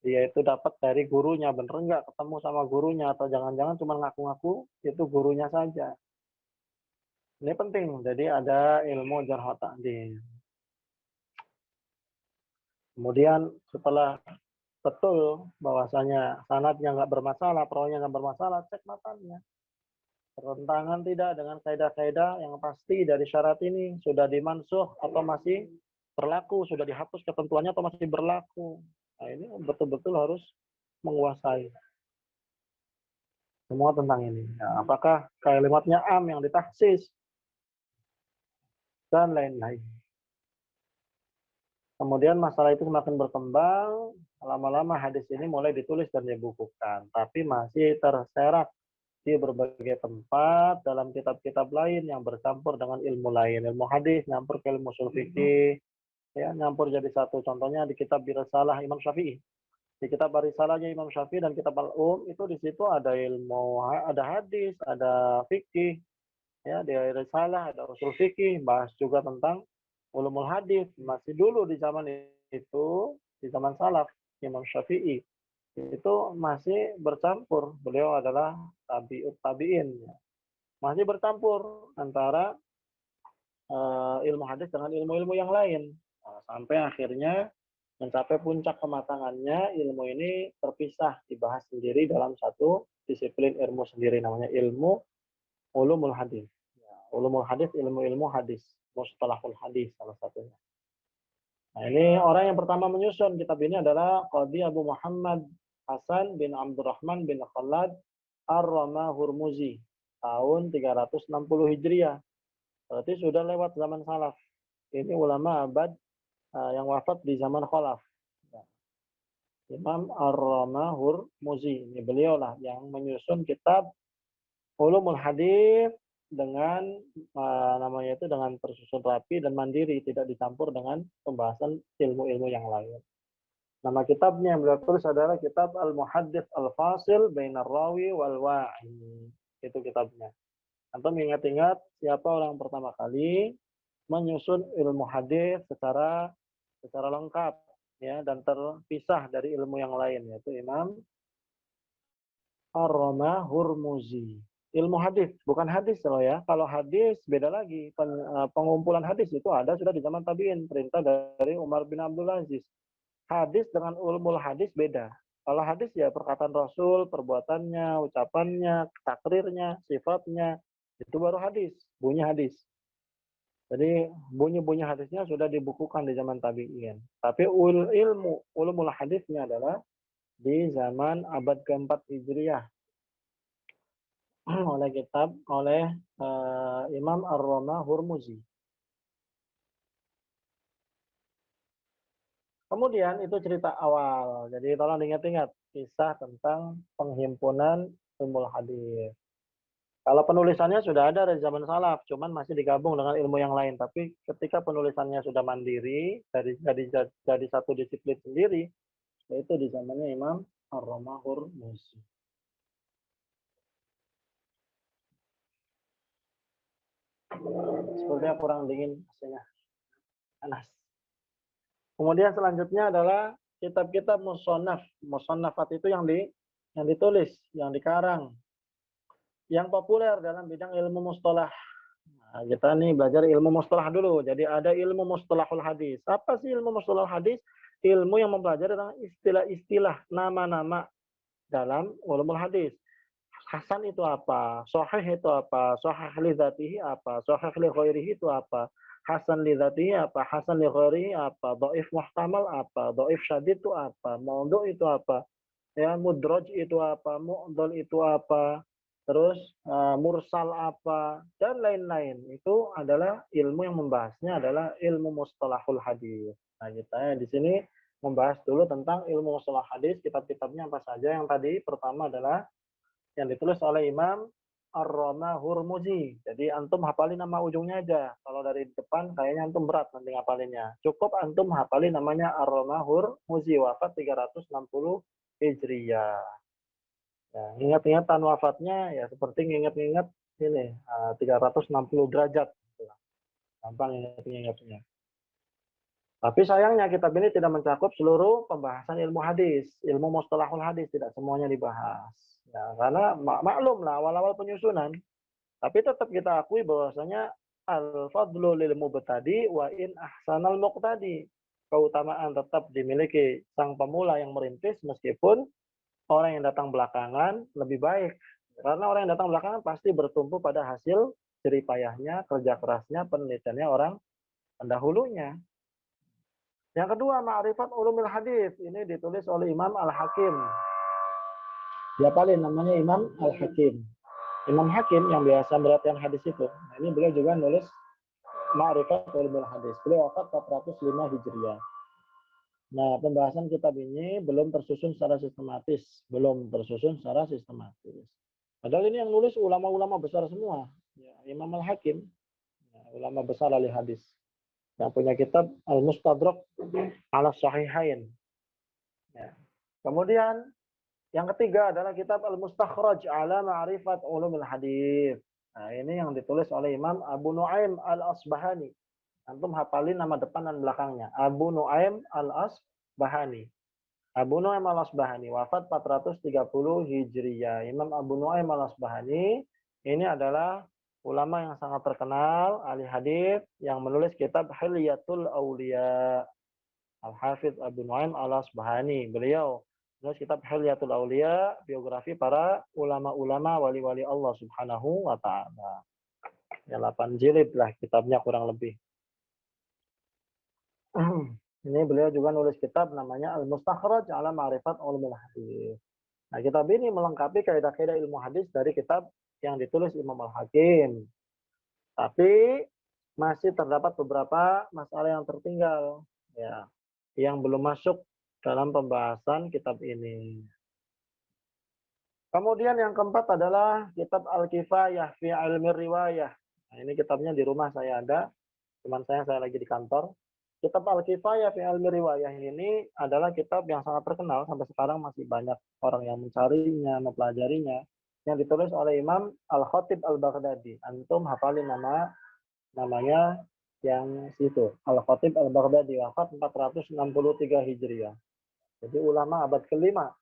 Dia itu dapat dari gurunya, bener enggak ketemu sama gurunya, atau jangan-jangan cuma ngaku-ngaku itu gurunya saja. Ini penting, jadi ada ilmu jarh wa ta'dil. Kemudian setelah betul bahwasanya sanadnya nggak bermasalah, perawinya nggak bermasalah, cek matanya. Bertentangan tidak dengan kaidah-kaidah yang pasti dari syarat ini, sudah dimansuh atau masih berlaku, sudah dihapus ketentuannya atau masih berlaku. Nah ini betul-betul harus menguasai semua tentang ini. Nah, apakah kalimatnya am yang ditaksis dan lain-lain. Kemudian masalah itu semakin berkembang, lama-lama hadis ini mulai ditulis dan dibukukan, tapi masih terserak di berbagai tempat dalam kitab-kitab lain yang bercampur dengan ilmu lain. Ilmu hadis nyampur ke ilmu ushul fikih, ya, nyampur jadi satu. Contohnya di kitab Risalah Imam Syafi'i. Di kitab Risalahnya Imam Syafi'i dan kitab Al-Um itu di situ ada ilmu, ada hadis, ada fikih, ya, di Risalah ada usul fikih, bahas juga tentang ulumul hadis. Masih dulu di zaman itu, di zaman salaf Imam Syafi'i itu masih bercampur. Beliau adalah tabi'in. Masih bercampur antara ilmu hadis dengan ilmu-ilmu yang lain. Sampai akhirnya mencapai puncak kematangannya, ilmu ini terpisah, dibahas sendiri dalam satu disiplin ilmu sendiri, namanya ilmu ulumul hadis. Ya, ulumul hadis, ilmu-ilmu hadis, mustalahul hadis salah satunya. Nah, ini orang yang pertama menyusun kitab ini adalah Qadhi Abu Muhammad Hasan bin Abdurrahman bin Khalad Ar-Rama Hurmuzi tahun 360 Hijriah. Berarti sudah lewat zaman salaf. Ini ulama abad yang wafat di zaman khalaf. Imam Ar-Rama Hurmuzi. Ini beliau lah yang menyusun kitab Ulumul Hadis dengan namanya itu dengan tersusun rapi dan mandiri, tidak dicampur dengan pembahasan ilmu-ilmu yang lain. Nama kitabnya yang beliau tulis adalah kitab Al-Muhaddits Al-Fasil Bainar Rawi wal Wa'i. Itu kitabnya. Antum ingat-ingat siapa orang pertama kali menyusun ilmu hadis secara lengkap, ya, dan terpisah dari ilmu yang lain, yaitu Imam Ar-Rama Hurmuzi. Ilmu hadis, bukan hadis loh ya. Kalau hadis beda lagi. Pengumpulan hadis itu ada sudah di zaman tabi'in, perintah dari Umar bin Abdul Aziz. Hadis dengan ulumul hadis beda. Kalau hadis ya perkataan Rasul, perbuatannya, ucapannya, takrirnya, sifatnya, itu baru hadis, bunyi hadis. Jadi bunyi-bunyi hadisnya sudah dibukukan di zaman tabi'in. Tapi ulumul hadisnya adalah di zaman abad keempat Hijriah oleh Imam Ar-Rama Hurmuzi. Kemudian itu cerita awal. Jadi tolong diingat-ingat kisah tentang penghimpunan ilmu hadis. Kalau penulisannya sudah ada dari zaman salaf, cuman masih digabung dengan ilmu yang lain. Tapi ketika penulisannya sudah mandiri dari satu disiplin sendiri, yaitu di zamannya Imam Ar-Romahur-Muzi. Sepertinya kurang dingin hasilnya, panas. Kemudian selanjutnya adalah kitab-kitab musonaf. Musonafat itu yang ditulis, yang dikarang, yang populer dalam bidang ilmu mustalah. Nah, kita nih belajar ilmu mustalah dulu. Jadi ada ilmu mustalahul hadis. Apa sih ilmu mustalahul hadis? Ilmu yang mempelajari tentang istilah-istilah, nama-nama dalam ulumul hadis. Hasan itu apa? Sahih itu apa? Sahih li dzatihi apa? Sahih li ghairihi itu apa? Hasan li dzatihi apa? Hasan li ghairihi apa? Dhaif muhtamal apa? Dhaif syadid itu apa? Maudhu itu apa? Ya, mudraj itu apa? Mu'dhal itu apa? Terus mursal apa? Dan lain-lain. Itu adalah ilmu yang membahasnya adalah ilmu mustalahul hadis. Nah, kita di sini membahas dulu tentang ilmu mustalah hadis, kitab-kitabnya apa saja. Yang tadi pertama adalah yang ditulis oleh Imam Ar-Romahur-Muzi. Jadi antum hafalin nama ujungnya aja. Kalau dari depan kayaknya antum berat nanti ngapalinnya. Cukup antum hafalin namanya Ar-Romahur-Muzi, wafat 360 Hijriyah. Ya, ingat-ingatan wafatnya ya seperti ingat-ingat ini 360 derajat. Gampang ingat-ingatnya. Tapi sayangnya kitab ini tidak mencakup seluruh pembahasan ilmu hadis, ilmu mustalahul hadis, tidak semuanya dibahas. Ya, karena maklum lah awal-awal penyusunan, tapi tetap kita akui bahwasanya al-fadlu lil mubtadi wa in ahsanal muqtadi. Keutamaan tetap dimiliki sang pemula yang merintis meskipun orang yang datang belakangan lebih baik. Karena orang yang datang belakangan pasti bertumpu pada hasil jerih payahnya, kerja kerasnya, penelitiannya orang pendahulunya. Yang kedua, Ma'rifat Ulumil Hadis. Ini ditulis oleh Imam Al-Hakim. Siapa namanya Imam Al-Hakim. Imam Hakim yang biasa berartian hadis itu. Nah, ini beliau juga nulis Ma'rifat Ulumil Hadis. Beliau wafat 405 Hijriah. Nah, pembahasan kitab ini belum tersusun secara sistematis. Padahal ini yang nulis ulama-ulama besar semua. Ya, Imam Al-Hakim, ya, ulama besar ahli hadis. Yang punya kitab Al-Mustadrak ala Sahihain. Ya. Kemudian yang ketiga adalah kitab Al-Mustakhraj ala Ma'rifat Ulumil Hadis. Nah, ini yang ditulis oleh Imam Abu Nuaim Al-Asbahani. Antum hafalin nama depan dan belakangnya. Abu Nuaim Al-Asbahani. Abu Nuaim Al-Asbahani wafat 430 Hijriyah. Imam Abu Nuaim Al-Asbahani ini adalah ulama yang sangat terkenal, ahli hadis yang menulis kitab Hilyatul Auliya. Al-Hafidz Abu Nuaim Al-Asbahani. Beliau menulis kitab Hilyatul Auliya, biografi para ulama-ulama wali-wali Allah Subhanahu wa taala. Ya 8 jilid lah kitabnya kurang lebih. Ini beliau juga nulis kitab namanya Al-Mustakhraj ala Ma'rifat Ulumul Hadis. Nah, kitab ini melengkapi kaidah-kaidah ilmu hadis dari kitab yang ditulis Imam Al-Hakim. Tapi masih terdapat beberapa masalah yang tertinggal, ya, yang belum masuk dalam pembahasan kitab ini. Kemudian yang keempat adalah kitab Al-Kifayah fi Ilmi Riwayah. Nah, ini kitabnya di rumah saya ada, teman saya lagi di kantor. Kitab Al-Kifayah fi Ilmi Riwayah ini adalah kitab yang sangat terkenal, sampai sekarang masih banyak orang yang mencarinya, mempelajarinya, yang ditulis oleh Imam Al-Khatib Al-Baghdadi. Antum hafalin namanya yang situ, Al-Khatib Al-Baghdadi, wafat 463 Hijriah. Jadi ulama abad kelima.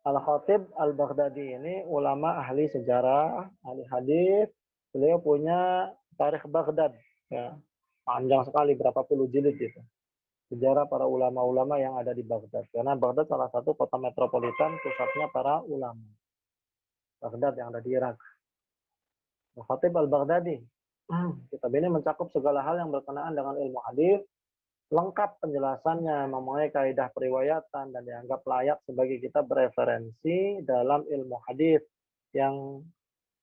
Al-Khatib Al-Baghdadi ini ulama ahli sejarah, ahli hadis. Beliau punya Tarikh Baghdad, ya, panjang sekali, berapa puluh jilid gitu. Sejarah para ulama-ulama yang ada di Baghdad. Karena Baghdad salah satu kota metropolitan, pusatnya para ulama. Baghdad yang ada di Irak. Al-Khatib Al-Baghdadi. Kitab ini mencakup segala hal yang berkenaan dengan ilmu hadis, lengkap penjelasannya, mempunyai kaidah periwayatan dan dianggap layak sebagai kitab referensi dalam ilmu hadis yang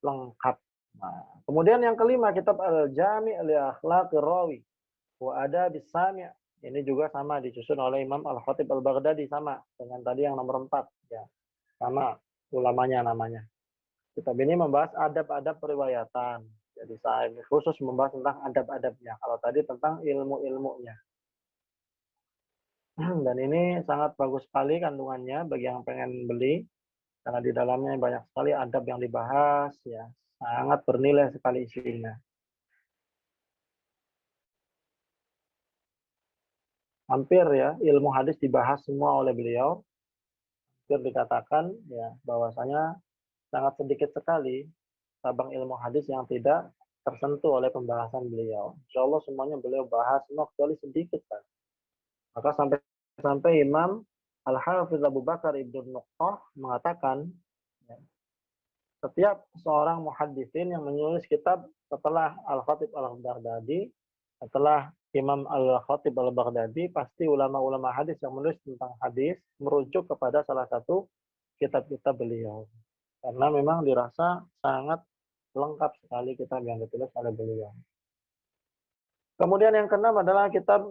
lengkap. Nah, kemudian yang kelima, kitab Al-Jami' li Akhlaqir Rawi wa Adabis Sami'. Ini juga sama disusun oleh Imam Al-Khatib Al-Baghdadi, sama dengan tadi yang nomor 4 ya. Sama ulamanya namanya. Kitab ini membahas adab-adab periwayatan. Jadi saya khusus membahas tentang adab-adabnya. Kalau tadi tentang ilmu-ilmunya. Dan ini sangat bagus sekali kandungannya bagi yang pengen beli. Karena di dalamnya banyak sekali adab yang dibahas. Ya, sangat bernilai sekali isinya. Hampir ya, ilmu hadis dibahas semua oleh beliau. Hampir dikatakan ya bahwasanya sangat sedikit sekali cabang ilmu hadis yang tidak tersentuh oleh pembahasan beliau. Insya Allah semuanya beliau bahas semua kecuali sedikit kan. Maka sampai Imam Al-Hafidz Abu Bakar Ibnu Nuqtah mengatakan ya, setiap seorang muhaddisin yang menulis kitab setelah Al-Khatib Al-Baghdadi, setelah Imam Al-Khatib Al-Baghdadi, pasti ulama-ulama hadis yang menulis tentang hadis merujuk kepada salah satu kitab-kitab beliau. Karena memang dirasa sangat lengkap sekali kitab yang ditulis oleh beliau. Kemudian yang keenam adalah kitab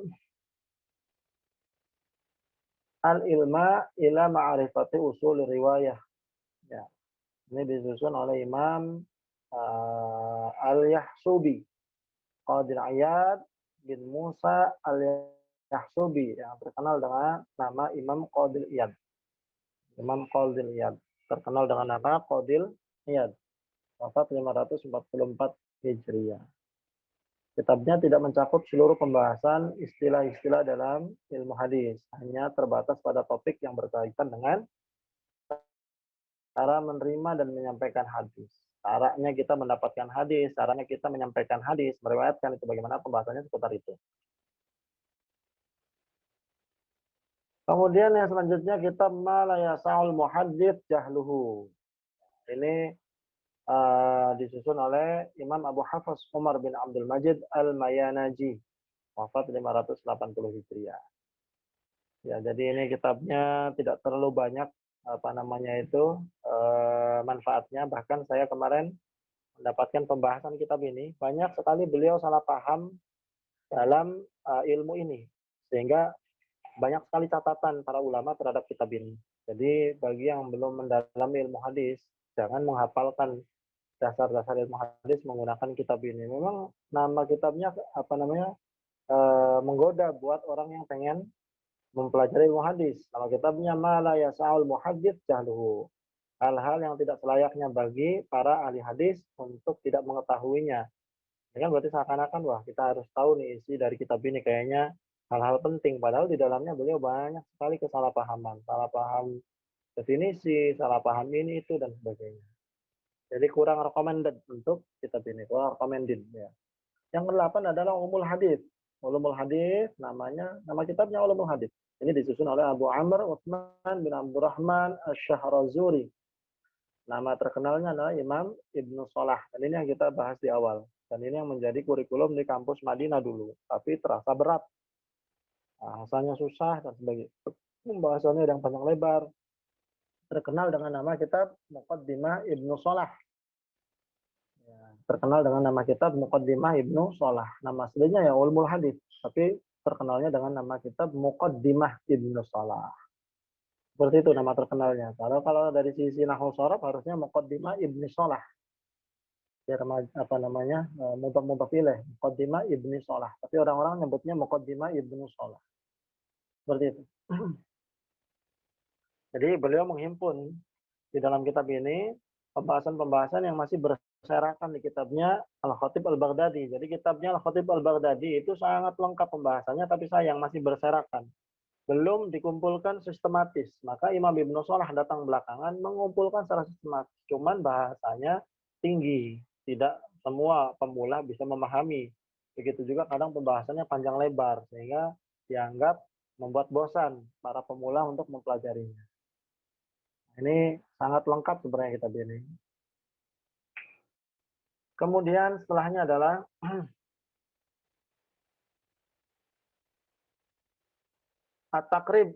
Al-Ilma ila Ma'rifati Usul Riwayah. Ya. Ini disusun oleh Imam Al-Yahsubi, Qadir Iyad bin Musa Al-Yahsubi, yang terkenal dengan nama Imam Qadir Iyad. Imam Qadir Iyad, terkenal dengan nama Qadir Iyad. Wafat 544 Hijriah. Kitabnya tidak mencakup seluruh pembahasan istilah-istilah dalam ilmu hadis, hanya terbatas pada topik yang berkaitan dengan cara menerima dan menyampaikan hadis. Caranya kita mendapatkan hadis, caranya kita menyampaikan hadis, meriwayatkan itu bagaimana pembahasannya seputar itu. Kemudian yang selanjutnya kitab Ma la yasa'ul muhaddits jahluhu. Ini disusun oleh Imam Abu Hafs Umar bin Abdul Majid Al-Mayanaji, wafat 580 Hijriah. Ya, jadi ini kitabnya tidak terlalu banyak manfaatnya. Bahkan saya kemarin mendapatkan pembahasan kitab ini, banyak sekali beliau salah paham dalam ilmu ini, sehingga banyak sekali catatan para ulama terhadap kitab ini. Jadi bagi yang belum mendalami ilmu hadis, jangan menghafalkan dasar-dasar ilmu hadis menggunakan kitab ini. Memang nama kitabnya menggoda buat orang yang pengen mempelajari ilmu hadis. Nama kitabnya Ma la yasa'ul muhaddits jahluhu. Hal-hal yang tidak selayaknya bagi para ahli hadis untuk tidak mengetahuinya. Ini kan berarti seakan-akan wah kita harus tahu nih isi dari kitab ini, kayaknya hal-hal penting. Padahal di dalamnya beliau banyak sekali kesalahpahaman, salah paham definisi, salah paham ini itu dan sebagainya. Jadi kurang recommended untuk kitab ini, kurang recommended ya. Yang ke-8 adalah Ulumul Hadis. Ulumul Hadis nama kitabnya Ulumul Hadis. Ini disusun oleh Abu Amr Utsman bin Abdurrahman Asy-Syahrazuri. Nama terkenalnya adalah Imam Ibnu Salah. Dan ini yang kita bahas di awal. Dan ini yang menjadi kurikulum di kampus Madinah dulu. Tapi terasa berat. Bahasanya susah dan sebagainya. Pembahasannya yang panjang lebar. Terkenal dengan nama kitab Muqaddimah Ibnu Salah. Ya, terkenal dengan nama kitab Muqaddimah Ibnu Salah. Nama aslinya ya Ulumul Hadis. Tapi terkenalnya dengan nama kitab Muqaddimah Ibnu Salah. Seperti itu nama terkenalnya. Kalau dari sisi nahwu shorab harusnya Muqaddimah Ibnu Salah. Biar mudhaf ilaih, Muqaddimah Ibnu Salah. Tapi orang-orang nyebutnya Muqaddimah Ibnu Salah. Seperti itu. Jadi beliau menghimpun di dalam kitab ini pembahasan-pembahasan yang masih berserakan di kitabnya Al-Khatib Al-Baghdadi. Jadi kitabnya Al-Khatib Al-Baghdadi itu sangat lengkap pembahasannya, tapi sayang masih berserakan. Belum dikumpulkan sistematis. Maka Imam Ibnu Salah datang belakangan mengumpulkan secara sistematis. Cuman bahasanya tinggi. Tidak semua pemula bisa memahami. Begitu juga kadang pembahasannya panjang lebar. Sehingga dianggap membuat bosan para pemula untuk mempelajarinya. Ini sangat lengkap sebenarnya kitab ini. Kemudian setelahnya adalah At-Taqrib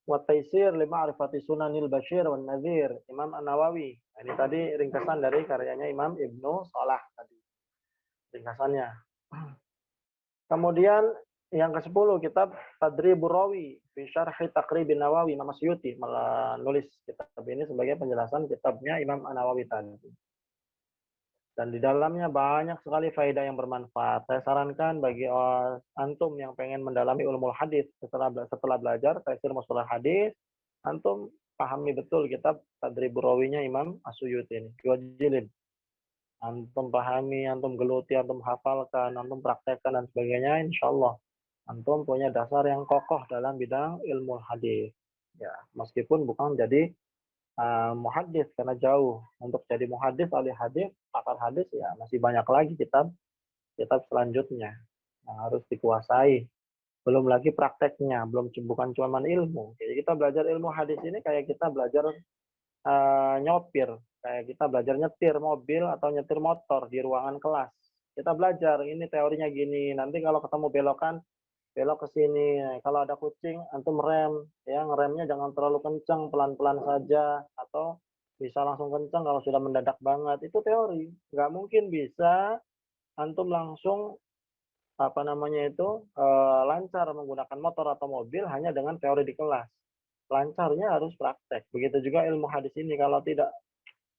wa Taisir li Ma'rifati Sunanil Bashir wan Nadhir, Imam An-Nawawi. Ini tadi ringkasan dari karyanya Imam Ibnu Salah tadi. Ringkasannya. Kemudian Yang ke-10 kitab Tadribur Rawi fi Syarhi Taqribin Nawawi, Imam Asyuti menulis kitab ini sebagai penjelasan kitabnya Imam An-Nawawi tadi. Dan di dalamnya banyak sekali faedah yang bermanfaat. Saya sarankan bagi antum yang pengen mendalami ulumul hadis setelah belajar tafsir mustalah hadis, antum pahami betul kitab Tadribur Rawinya Imam Asyuti ini. 2 jilid. Antum pahami, antum geluti, antum hafalkan, antum praktekkan dan sebagainya, insyaallah antum punya dasar yang kokoh dalam bidang ilmu hadis. Ya, meskipun bukan jadi muhaddis karena jauh. Untuk jadi muhaddis, ahli hadis, pakar hadis ya masih banyak lagi kitab selanjutnya yang harus dikuasai. Belum lagi prakteknya, bukan cuma ilmu. Jadi kita belajar ilmu hadis ini kayak kita belajar nyopir, kayak kita belajar nyetir mobil atau nyetir motor di ruangan kelas. Kita belajar ini teorinya gini, nanti kalau ketemu belokan belok ke sini. Kalau ada kucing, antum rem, ya ngeremnya jangan terlalu kencang, pelan-pelan saja, atau bisa langsung kencang kalau sudah mendadak banget. Itu teori. Nggak mungkin bisa antum langsung lancar menggunakan motor atau mobil hanya dengan teori di kelas. Lancarnya harus praktek. Begitu juga ilmu hadis ini, kalau tidak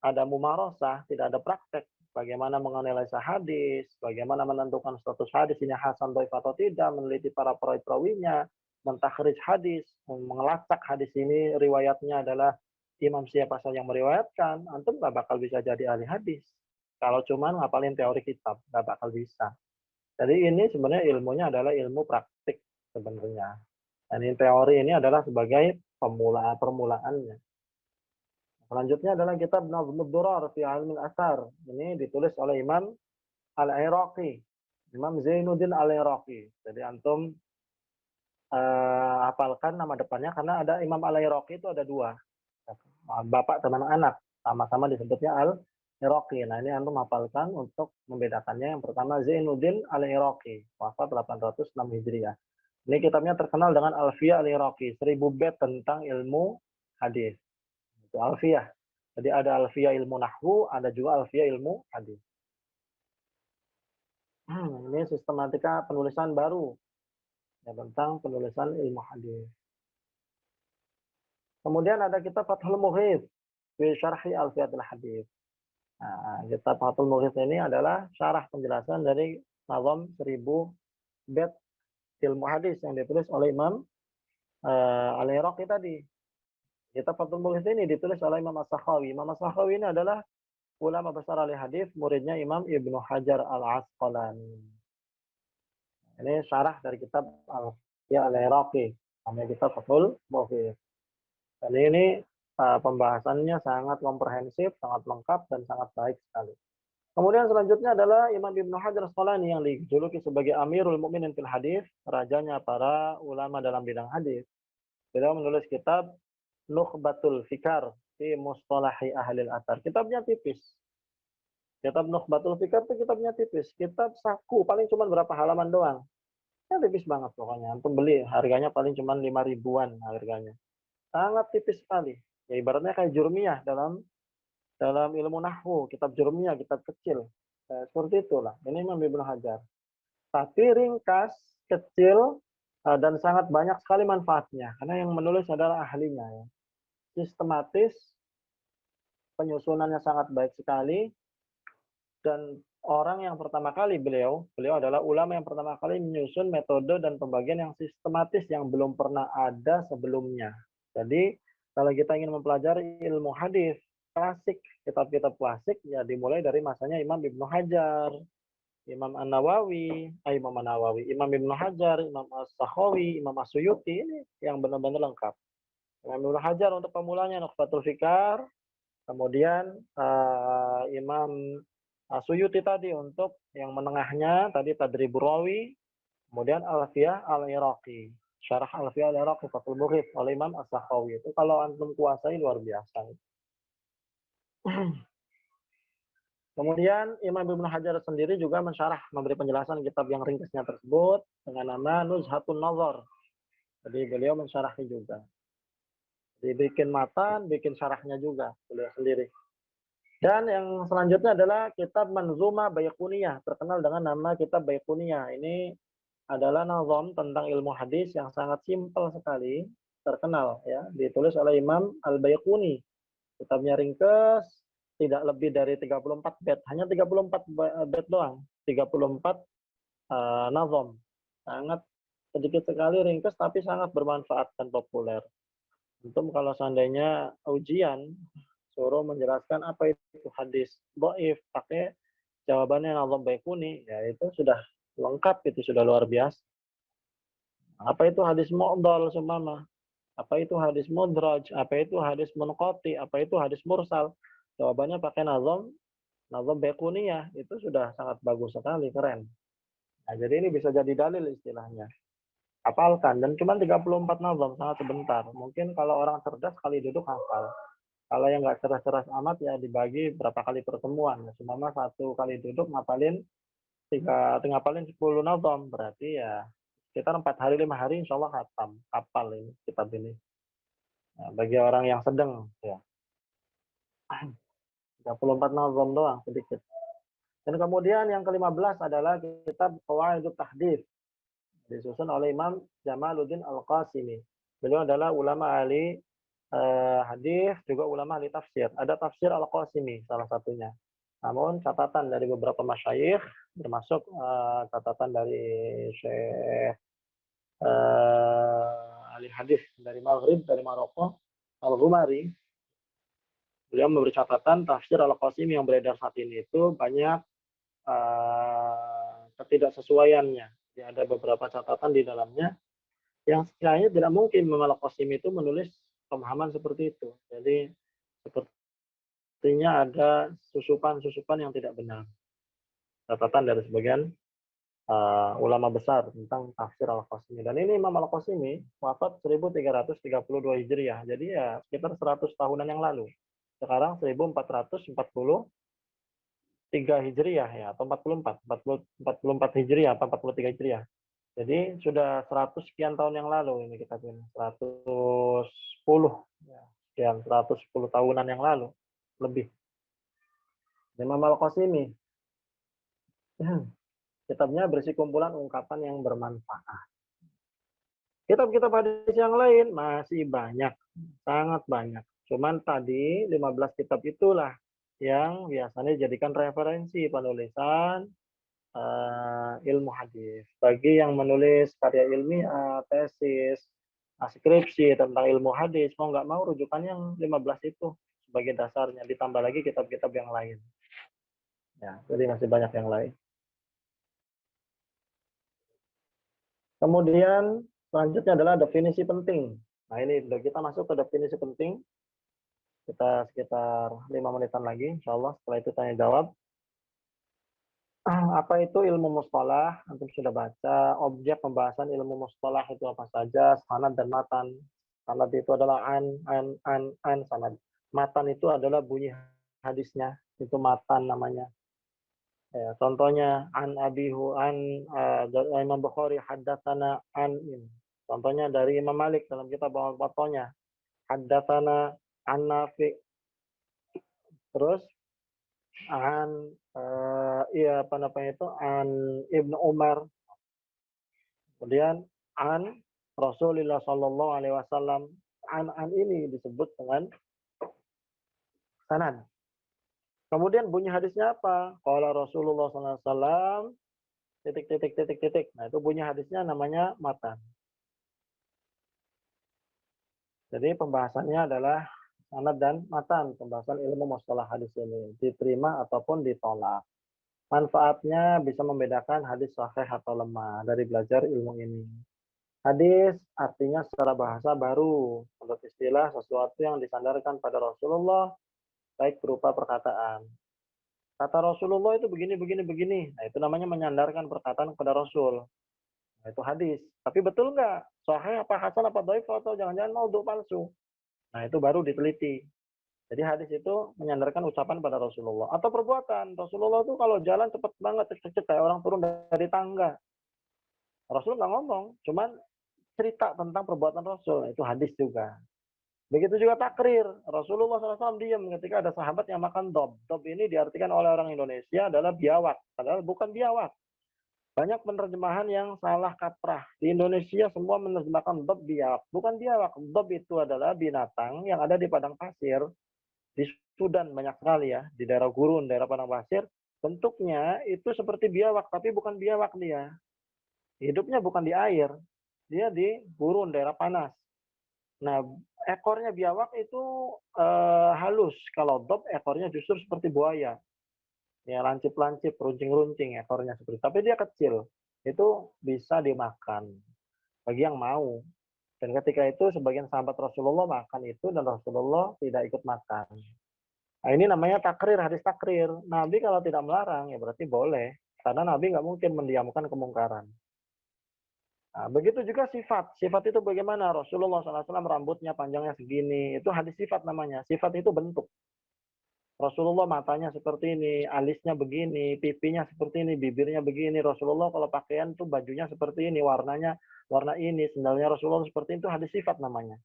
ada mumarosah, tidak ada praktek, bagaimana menganalisa hadis, bagaimana menentukan status hadis ini hasan dhaif atau tidak, meneliti para perawi-perawinya, mentakhrij hadis, mengelacak hadis ini riwayatnya adalah imam siapa saja yang meriwayatkan, antum nggak bakal bisa jadi ahli hadis. Kalau cuma ngapalin teori kitab, nggak bakal bisa. Jadi ini sebenarnya ilmunya adalah ilmu praktik sebenarnya. Dan ini teori ini adalah sebagai permulaannya. Selanjutnya adalah kitab Nazmud Durar fi Ilmil Athar. Ini ditulis oleh Imam Al-Iraqi. Imam Zainuddin Al-Iraqi. Jadi antum hafalkan nama depannya karena ada Imam Al-Iraqi itu ada 2. Bapak dan anak. Sama-sama disebutnya Al-Iraqi. Nah ini antum hafalkan untuk membedakannya. Yang pertama Zainuddin Al-Iraqi. Wafat 806 Hijriah. Ini kitabnya terkenal dengan Alfiyah Al-Iraqi. 1000 bait tentang ilmu hadis. Itu alfiyah. Jadi ada alfiyah ilmu nahwu, ada juga alfiyah ilmu hadis. Ini sistematika penulisan baru ya, tentang penulisan ilmu hadis. Kemudian ada kitab Fathul Mughith fi Syarhi Alfiyatul Hadis. Nah, kitab Fathul Mughith ini adalah syarah penjelasan dari nazam 1000 bait ilmu hadis yang ditulis oleh Imam Al-Iraqi tadi. Kitab Fathul Mughith ini ditulis oleh Imam As-Sakhawi. Imam As-Sakhawi ini adalah ulama besar ahli hadis, muridnya Imam Ibnu Hajar Al-Asqalani. Ini syarah dari kitab Al-Iraqi, namanya kitab Fathul Mughith. Dan ini pembahasannya sangat komprehensif, sangat lengkap, dan sangat baik sekali. Kemudian selanjutnya adalah Imam Ibnu Hajar Al-Asqalani yang dijuluki sebagai Amirul Mukminin fil Hadis, rajanya para ulama dalam bidang hadis. Beliau menulis kitab Nukhbatul Fikar fi Mustalahi Ahlil Athar. Kitabnya tipis. Kitab Nukhbatul Fikar itu kitabnya tipis. Kitab saku, paling cuma berapa halaman doang. Ya tipis banget pokoknya. Antum beli, harganya paling cuma 5 ribuan harganya. Sangat tipis sekali. Ya ibaratnya kayak jurmiyah dalam ilmu nahwu. Kitab jurmiyah, kitab kecil. Seperti itulah. Ini Imam Ibnu Hajar. Tapi ringkas, kecil, dan sangat banyak sekali manfaatnya. Karena yang menulis adalah ahlinya. Ya. Sistematis, penyusunannya sangat baik sekali, dan orang yang pertama kali beliau adalah ulama yang pertama kali menyusun metode dan pembagian yang sistematis yang belum pernah ada sebelumnya. Jadi kalau kita ingin mempelajari ilmu hadis klasik, kitab-kitab klasik ya dimulai dari masanya Imam Ibnu Hajar, Imam An-Nawawi, Imam Ibnu Hajar, Imam As-Sakhawi, Imam As-Suyuti, ini yang benar-benar lengkap. Imam Ibnu Hajar untuk pemulanya Nukhbatul Fikar, kemudian Imam Suyuti tadi untuk yang menengahnya tadi Tadribur Rawi, kemudian Alfiyah Al-Iraqi, Syarah Alfiyah Al-Iraqi Fathul Mughith oleh Imam As-Sakhawi. Itu kalau antum kuasai luar biasa. Kemudian Imam Ibnu Hajar sendiri juga mensyarah, memberi penjelasan kitab yang ringkasnya tersebut dengan nama Nuzhatun Nazar. Jadi beliau mensyarahnya juga. Dibikin matan, bikin syarahnya juga beliau sendiri. Dan yang selanjutnya adalah kitab Manzuma Baiquniyah, terkenal dengan nama kitab Baiquniyah. Ini adalah nazam tentang ilmu hadis yang sangat simpel sekali, terkenal ya, ditulis oleh Imam Al-Baiquni. Kitabnya ringkas, tidak lebih dari 34 bait, hanya 34 bait doang, 34 nazam. Sangat sedikit sekali, ringkas, tapi sangat bermanfaat dan populer. Untuk kalau seandainya ujian suruh menjelaskan apa itu hadis dhaif, pakai jawabannya nazam Baikuni, ya itu sudah lengkap, itu sudah luar biasa. Apa itu hadis mu'dhal seumpama? Apa itu hadis mudraj? Apa itu hadis munqati? Apa itu hadis mursal? Jawabannya pakai nazam Baiquniyah, itu sudah sangat bagus sekali, keren. Nah, jadi ini bisa jadi dalil istilahnya. Hafalkan, dan cuma 34 nazam, sangat sebentar. Mungkin kalau orang cerdas sekali duduk hafal. Kalau yang nggak cerdas-cerdas amat ya dibagi berapa kali pertemuan. Seumpama satu kali duduk ngapalin ngapalin 10 nazam, berarti ya sekitar 4 hari 5 hari insya Allah hafal ini kitab ini. Nah, bagi orang yang sedang ya 34 nazam doang, sedikit. Dan kemudian yang ke-15 adalah kitab Qawaidut Tahdits, disusun oleh Imam Jamaluddin Al-Qasimi. Beliau adalah ulama ahli hadis, juga ulama ahli tafsir. Ada tafsir Al-Qasimi salah satunya. Namun catatan dari beberapa masyayikh, termasuk catatan dari Syekh ahli hadis dari Maghrib, dari Maroko, Al-Ghumari, beliau memberi catatan tafsir Al-Qasimi yang beredar saat ini itu banyak ketidaksesuaiannya. Ya, ada beberapa catatan di dalamnya yang sekiranya tidak mungkin Imam Al-Qasimi itu menulis pemahaman seperti itu. Jadi sepertinya ada susupan-susupan yang tidak benar. Catatan dari sebagian ulama besar tentang tafsir Al-Qasimi. Dan ini Imam Al-Qasimi wafat 1332 Hijriah. Jadi ya sekitar 100 tahunan yang lalu. Sekarang 1443 Hijriah ya, atau 44 Hijriah, atau 43 Hijriah. Jadi sudah 100 sekian tahun yang lalu ini kita punya 110 ya, sekian 110 tahunan yang lalu lebih. Imam Al-Qasimi kitabnya berisi kumpulan ungkapan yang bermanfaat. Kitab-kitab hadis yang lain masih banyak, sangat banyak. Cuman tadi 15 kitab itulah yang biasanya dijadikan referensi penulisan ilmu hadis. Bagi yang menulis karya ilmiah, tesis, skripsi tentang ilmu hadis, mau nggak mau rujukan yang 15 itu sebagai dasarnya, ditambah lagi kitab-kitab yang lain. Ya, jadi masih banyak yang lain. Kemudian selanjutnya adalah definisi penting. Nah ini kita masuk ke definisi penting. Kita sekitar 5 menitan lagi, insya Allah. Setelah itu tanya jawab. Apa itu ilmu mustalah? Antum sudah baca. Objek pembahasan ilmu mustalah itu apa saja? Sanad dan matan. Sanad itu adalah sanad. Matan itu adalah bunyi hadisnya. Itu matan namanya. Ya, contohnya Imam Bukhari haddatsana ini. Contohnya dari Imam Malik dalam kitab Muwatta'nya. Haddatsana an Nafi. Terus apa namanya itu an Ibnu Umar. Kemudian an Rasulullah Shallallahu Alaihi Wasallam. An ini disebut dengan sanad. Kemudian bunyi hadisnya apa? Qala Rasulullah Sallallahu Alaihi Wasallam titik. Nah itu bunyi hadisnya namanya matan. Jadi pembahasannya adalah sanad dan matan. Pembahasan ilmu mustalah hadis ini diterima ataupun ditolak. Manfaatnya bisa membedakan hadis sahih atau lemah dari belajar ilmu ini. Hadis artinya secara bahasa baru, menurut istilah sesuatu yang disandarkan pada Rasulullah, baik berupa perkataan. Kata Rasulullah itu begini. Nah itu namanya menyandarkan perkataan kepada Rasul. Nah, itu hadis. Tapi betul nggak? Sahih apa hasan apa dhaif atau jangan-jangan maudhu palsu? Nah itu baru diteliti. Jadi hadis itu menyandarkan ucapan pada Rasulullah. Atau perbuatan. Rasulullah itu kalau jalan cepat banget, cek kayak orang turun dari tangga. Rasul nggak ngomong, cuman cerita tentang perbuatan Rasul. Itu hadis juga. Begitu juga takrir. Rasulullah SAW diam ketika ada sahabat yang makan dob. Dob ini diartikan oleh orang Indonesia adalah biawak. Padahal bukan biawak. Banyak penerjemahan yang salah kaprah. Di Indonesia semua menerjemahkan dob biawak. Bukan biawak. Dob itu adalah binatang yang ada di padang pasir. Di Sudan banyak sekali ya. Di daerah gurun, daerah padang pasir. Bentuknya itu seperti biawak, tapi bukan biawak dia. Hidupnya bukan di air. Dia di gurun, daerah panas. Nah, ekornya biawak itu halus. Kalau dob ekornya justru seperti buaya. Ya, lancip-lancip, runcing-runcing ekornya seperti itu. Tapi dia kecil. Itu bisa dimakan bagi yang mau. Dan ketika itu sebagian sahabat Rasulullah makan itu dan Rasulullah tidak ikut makan. Nah, ini namanya takrir, hadis takrir. Nabi kalau tidak melarang ya berarti boleh. Karena Nabi nggak mungkin mendiamkan kemungkaran. Nah, begitu juga sifat. Sifat itu bagaimana? Rasulullah SAW rambutnya panjangnya segini. Itu hadis sifat namanya. Sifat itu bentuk. Rasulullah matanya seperti ini, alisnya begini, pipinya seperti ini, bibirnya begini. Rasulullah kalau pakaian tuh bajunya seperti ini, warnanya warna ini, sendalnya Rasulullah seperti itu, hadis sifat namanya.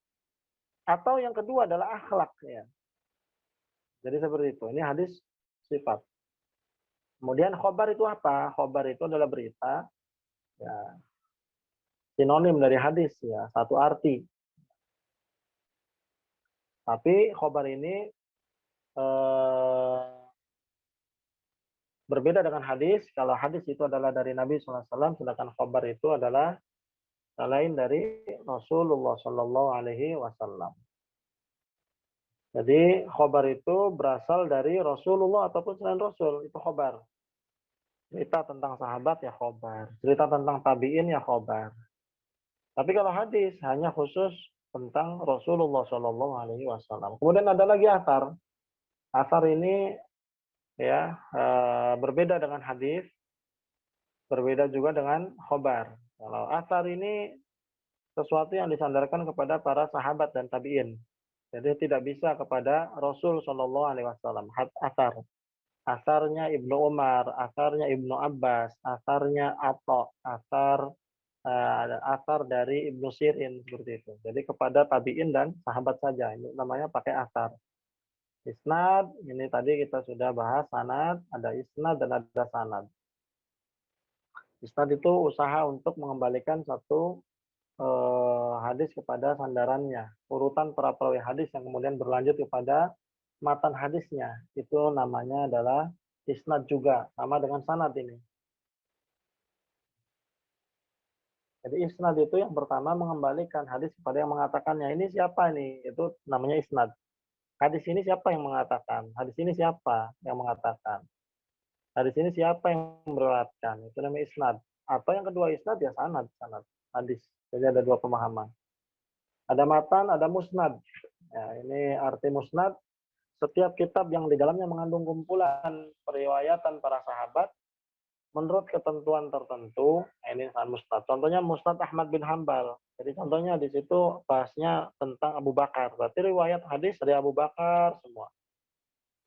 Atau yang kedua adalah akhlak ya. Jadi seperti itu. Ini hadis sifat. Kemudian khobar itu apa? Khobar itu adalah berita ya, sinonim dari hadis ya, satu arti. Tapi khobar ini eh, berbeda dengan hadis. Kalau hadis itu adalah dari Nabi SAW, sedangkan khobar itu adalah selain dari Rasulullah Shallallahu Alaihi Wasallam. Jadi khobar itu berasal dari Rasulullah ataupun selain Rasul, itu khobar. Cerita tentang sahabat ya khobar, cerita tentang tabiin ya khobar. Tapi kalau hadis hanya khusus tentang Rasulullah Shallallahu Alaihi Wasallam. Kemudian ada lagi asar. Asar ini ya berbeda dengan hadis, berbeda juga dengan khobar. Kalau asar ini sesuatu yang disandarkan kepada para sahabat dan tabiin. Jadi tidak bisa kepada Rasul Shallallahu Alaihi Wasallam. Asar, asarnya Ibnu Umar, asarnya Ibnu Abbas, asarnya Atta, asar dari Ibnu Sirin seperti itu. Jadi kepada tabiin dan sahabat saja. Ini namanya pakai asar. Isnad, ini tadi kita sudah bahas sanad, ada isnad dan ada sanad. Isnad itu usaha untuk mengembalikan satu hadis kepada sandarannya. Urutan para perawi hadis yang kemudian berlanjut kepada matan hadisnya. Itu namanya adalah isnad juga. Sama dengan sanad ini. Jadi isnad itu yang pertama mengembalikan hadis kepada yang mengatakannya. Ini siapa ini? Itu namanya isnad. Hadis ini siapa yang mengatakan? Hadis ini siapa yang mengatakan? Hadis ini siapa yang meriwayatkan? Itu namanya isnad. Atau yang kedua isnad ya sanad, sanad hadis. Jadi ada dua pemahaman. Ada matan, ada musnad. Ya, ini arti musnad. Setiap kitab yang di dalamnya mengandung kumpulan periwayatan para sahabat menurut ketentuan tertentu, ini sanad musnad. Contohnya Musnad Ahmad bin Hambal. Jadi contohnya di situ bahasnya tentang Abu Bakar. Berarti riwayat hadis dari Abu Bakar semua.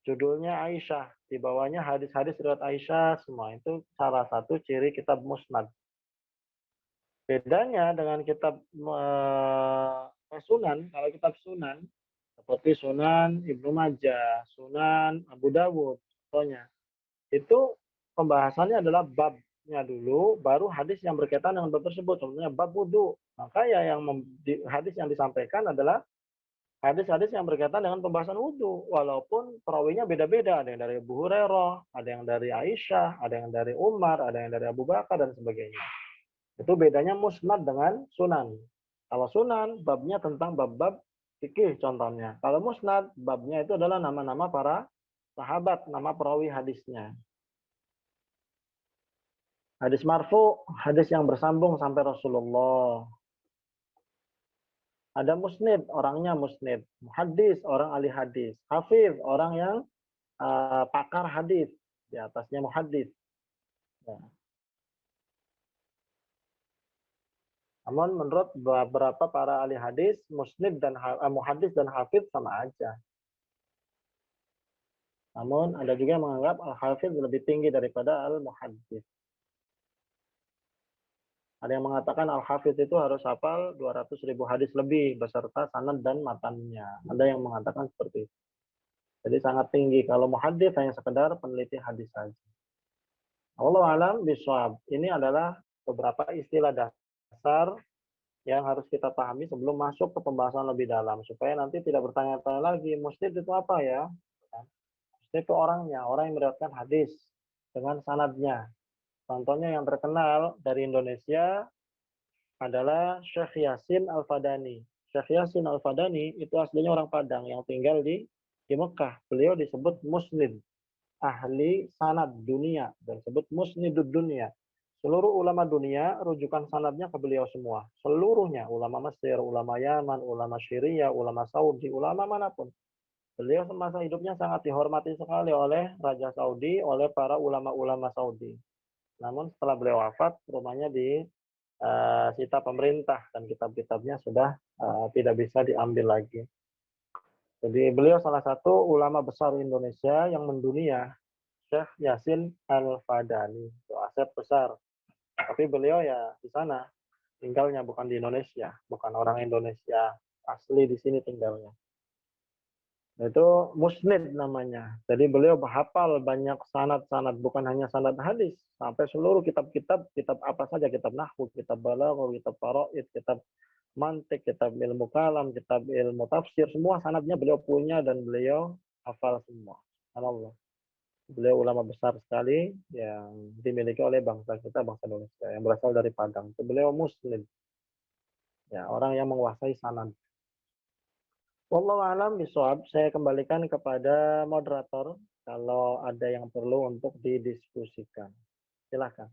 Judulnya Aisyah, di bawahnya hadis-hadis riwayat Aisyah semua. Itu salah satu ciri kitab musnad. Bedanya dengan kitab Sunan, kalau kitab Sunan seperti Sunan Ibnu Majah, Sunan Abu Dawud, contohnya. Itu pembahasannya adalah babnya dulu, baru hadis yang berkaitan dengan bab tersebut. Contohnya bab wudhu. Maka ya yang hadis yang disampaikan adalah hadis-hadis yang berkaitan dengan pembahasan wudhu. Walaupun perawinya beda-beda. Ada yang dari Abu Hurairah, ada yang dari Aisyah, ada yang dari Umar, ada yang dari Abu Bakar, dan sebagainya. Itu bedanya musnad dengan sunan. Kalau sunan, babnya tentang bab-bab fikih contohnya. Kalau musnad, babnya itu adalah nama-nama para sahabat, nama perawi hadisnya. Hadis marfu, hadis yang bersambung sampai Rasulullah. Ada musnid, orangnya musnid. Muhaddis, orang ahli hadis. Hafiz, orang yang pakar hadis. Di atasnya muhaddis. Ya. Namun menurut beberapa para ahli hadis, musnid dan muhaddis dan hafiz sama aja. Namun ada juga yang menganggap al-hafiz lebih tinggi daripada al-muhaddis. Ada yang mengatakan al-hafiz itu harus hafal 200.000 hadis lebih beserta sanad dan matannya. Ada yang mengatakan seperti itu. Jadi sangat tinggi. Kalau muhaddis hanya sekedar peneliti hadis saja. Wallahu alam bishawab. Ini adalah beberapa istilah dasar yang harus kita pahami sebelum masuk ke pembahasan lebih dalam supaya nanti tidak bertanya-tanya lagi musnid itu apa ya. Musnid itu orangnya, orang yang meriwayatkan hadis dengan sanadnya. Contohnya yang terkenal dari Indonesia adalah Syekh Yasin Al-Fadani. Syekh Yasin Al-Fadani itu aslinya orang Padang yang tinggal di Mekah. Beliau disebut musnid, ahli sanad dunia, dan disebut musnidud dunia. Seluruh ulama dunia rujukan sanadnya ke beliau semua. Seluruhnya, ulama Mesir, ulama Yaman, ulama Syria, ulama Saudi, ulama manapun. Beliau semasa hidupnya sangat dihormati sekali oleh Raja Saudi, oleh para ulama-ulama Saudi. Namun setelah beliau wafat, rumahnya disita pemerintah dan kitab-kitabnya sudah tidak bisa diambil lagi. Jadi beliau salah satu ulama besar Indonesia yang mendunia, Syekh Yasin Al-Fadani. Itu aset besar. Tapi beliau ya di sana tinggalnya, bukan di Indonesia, bukan orang Indonesia asli di sini tinggalnya. Itu musnid namanya. Jadi beliau hafal banyak sanad-sanad, bukan hanya sanad hadis, sampai seluruh kitab-kitab, kitab apa saja, kitab nahwu, kitab balaghah, kitab faraid, kitab mantik, kitab ilmu kalam, kitab ilmu tafsir, semua sanadnya beliau punya dan beliau hafal semua. Subhanallah. Beliau ulama besar sekali yang dimiliki oleh bangsa kita, bangsa Indonesia, yang berasal dari Padang. Itu beliau muslim. Ya, orang yang menguasai sanad. Wallahu alam bishawab. Saya kembalikan kepada moderator kalau ada yang perlu untuk didiskusikan. Silakan.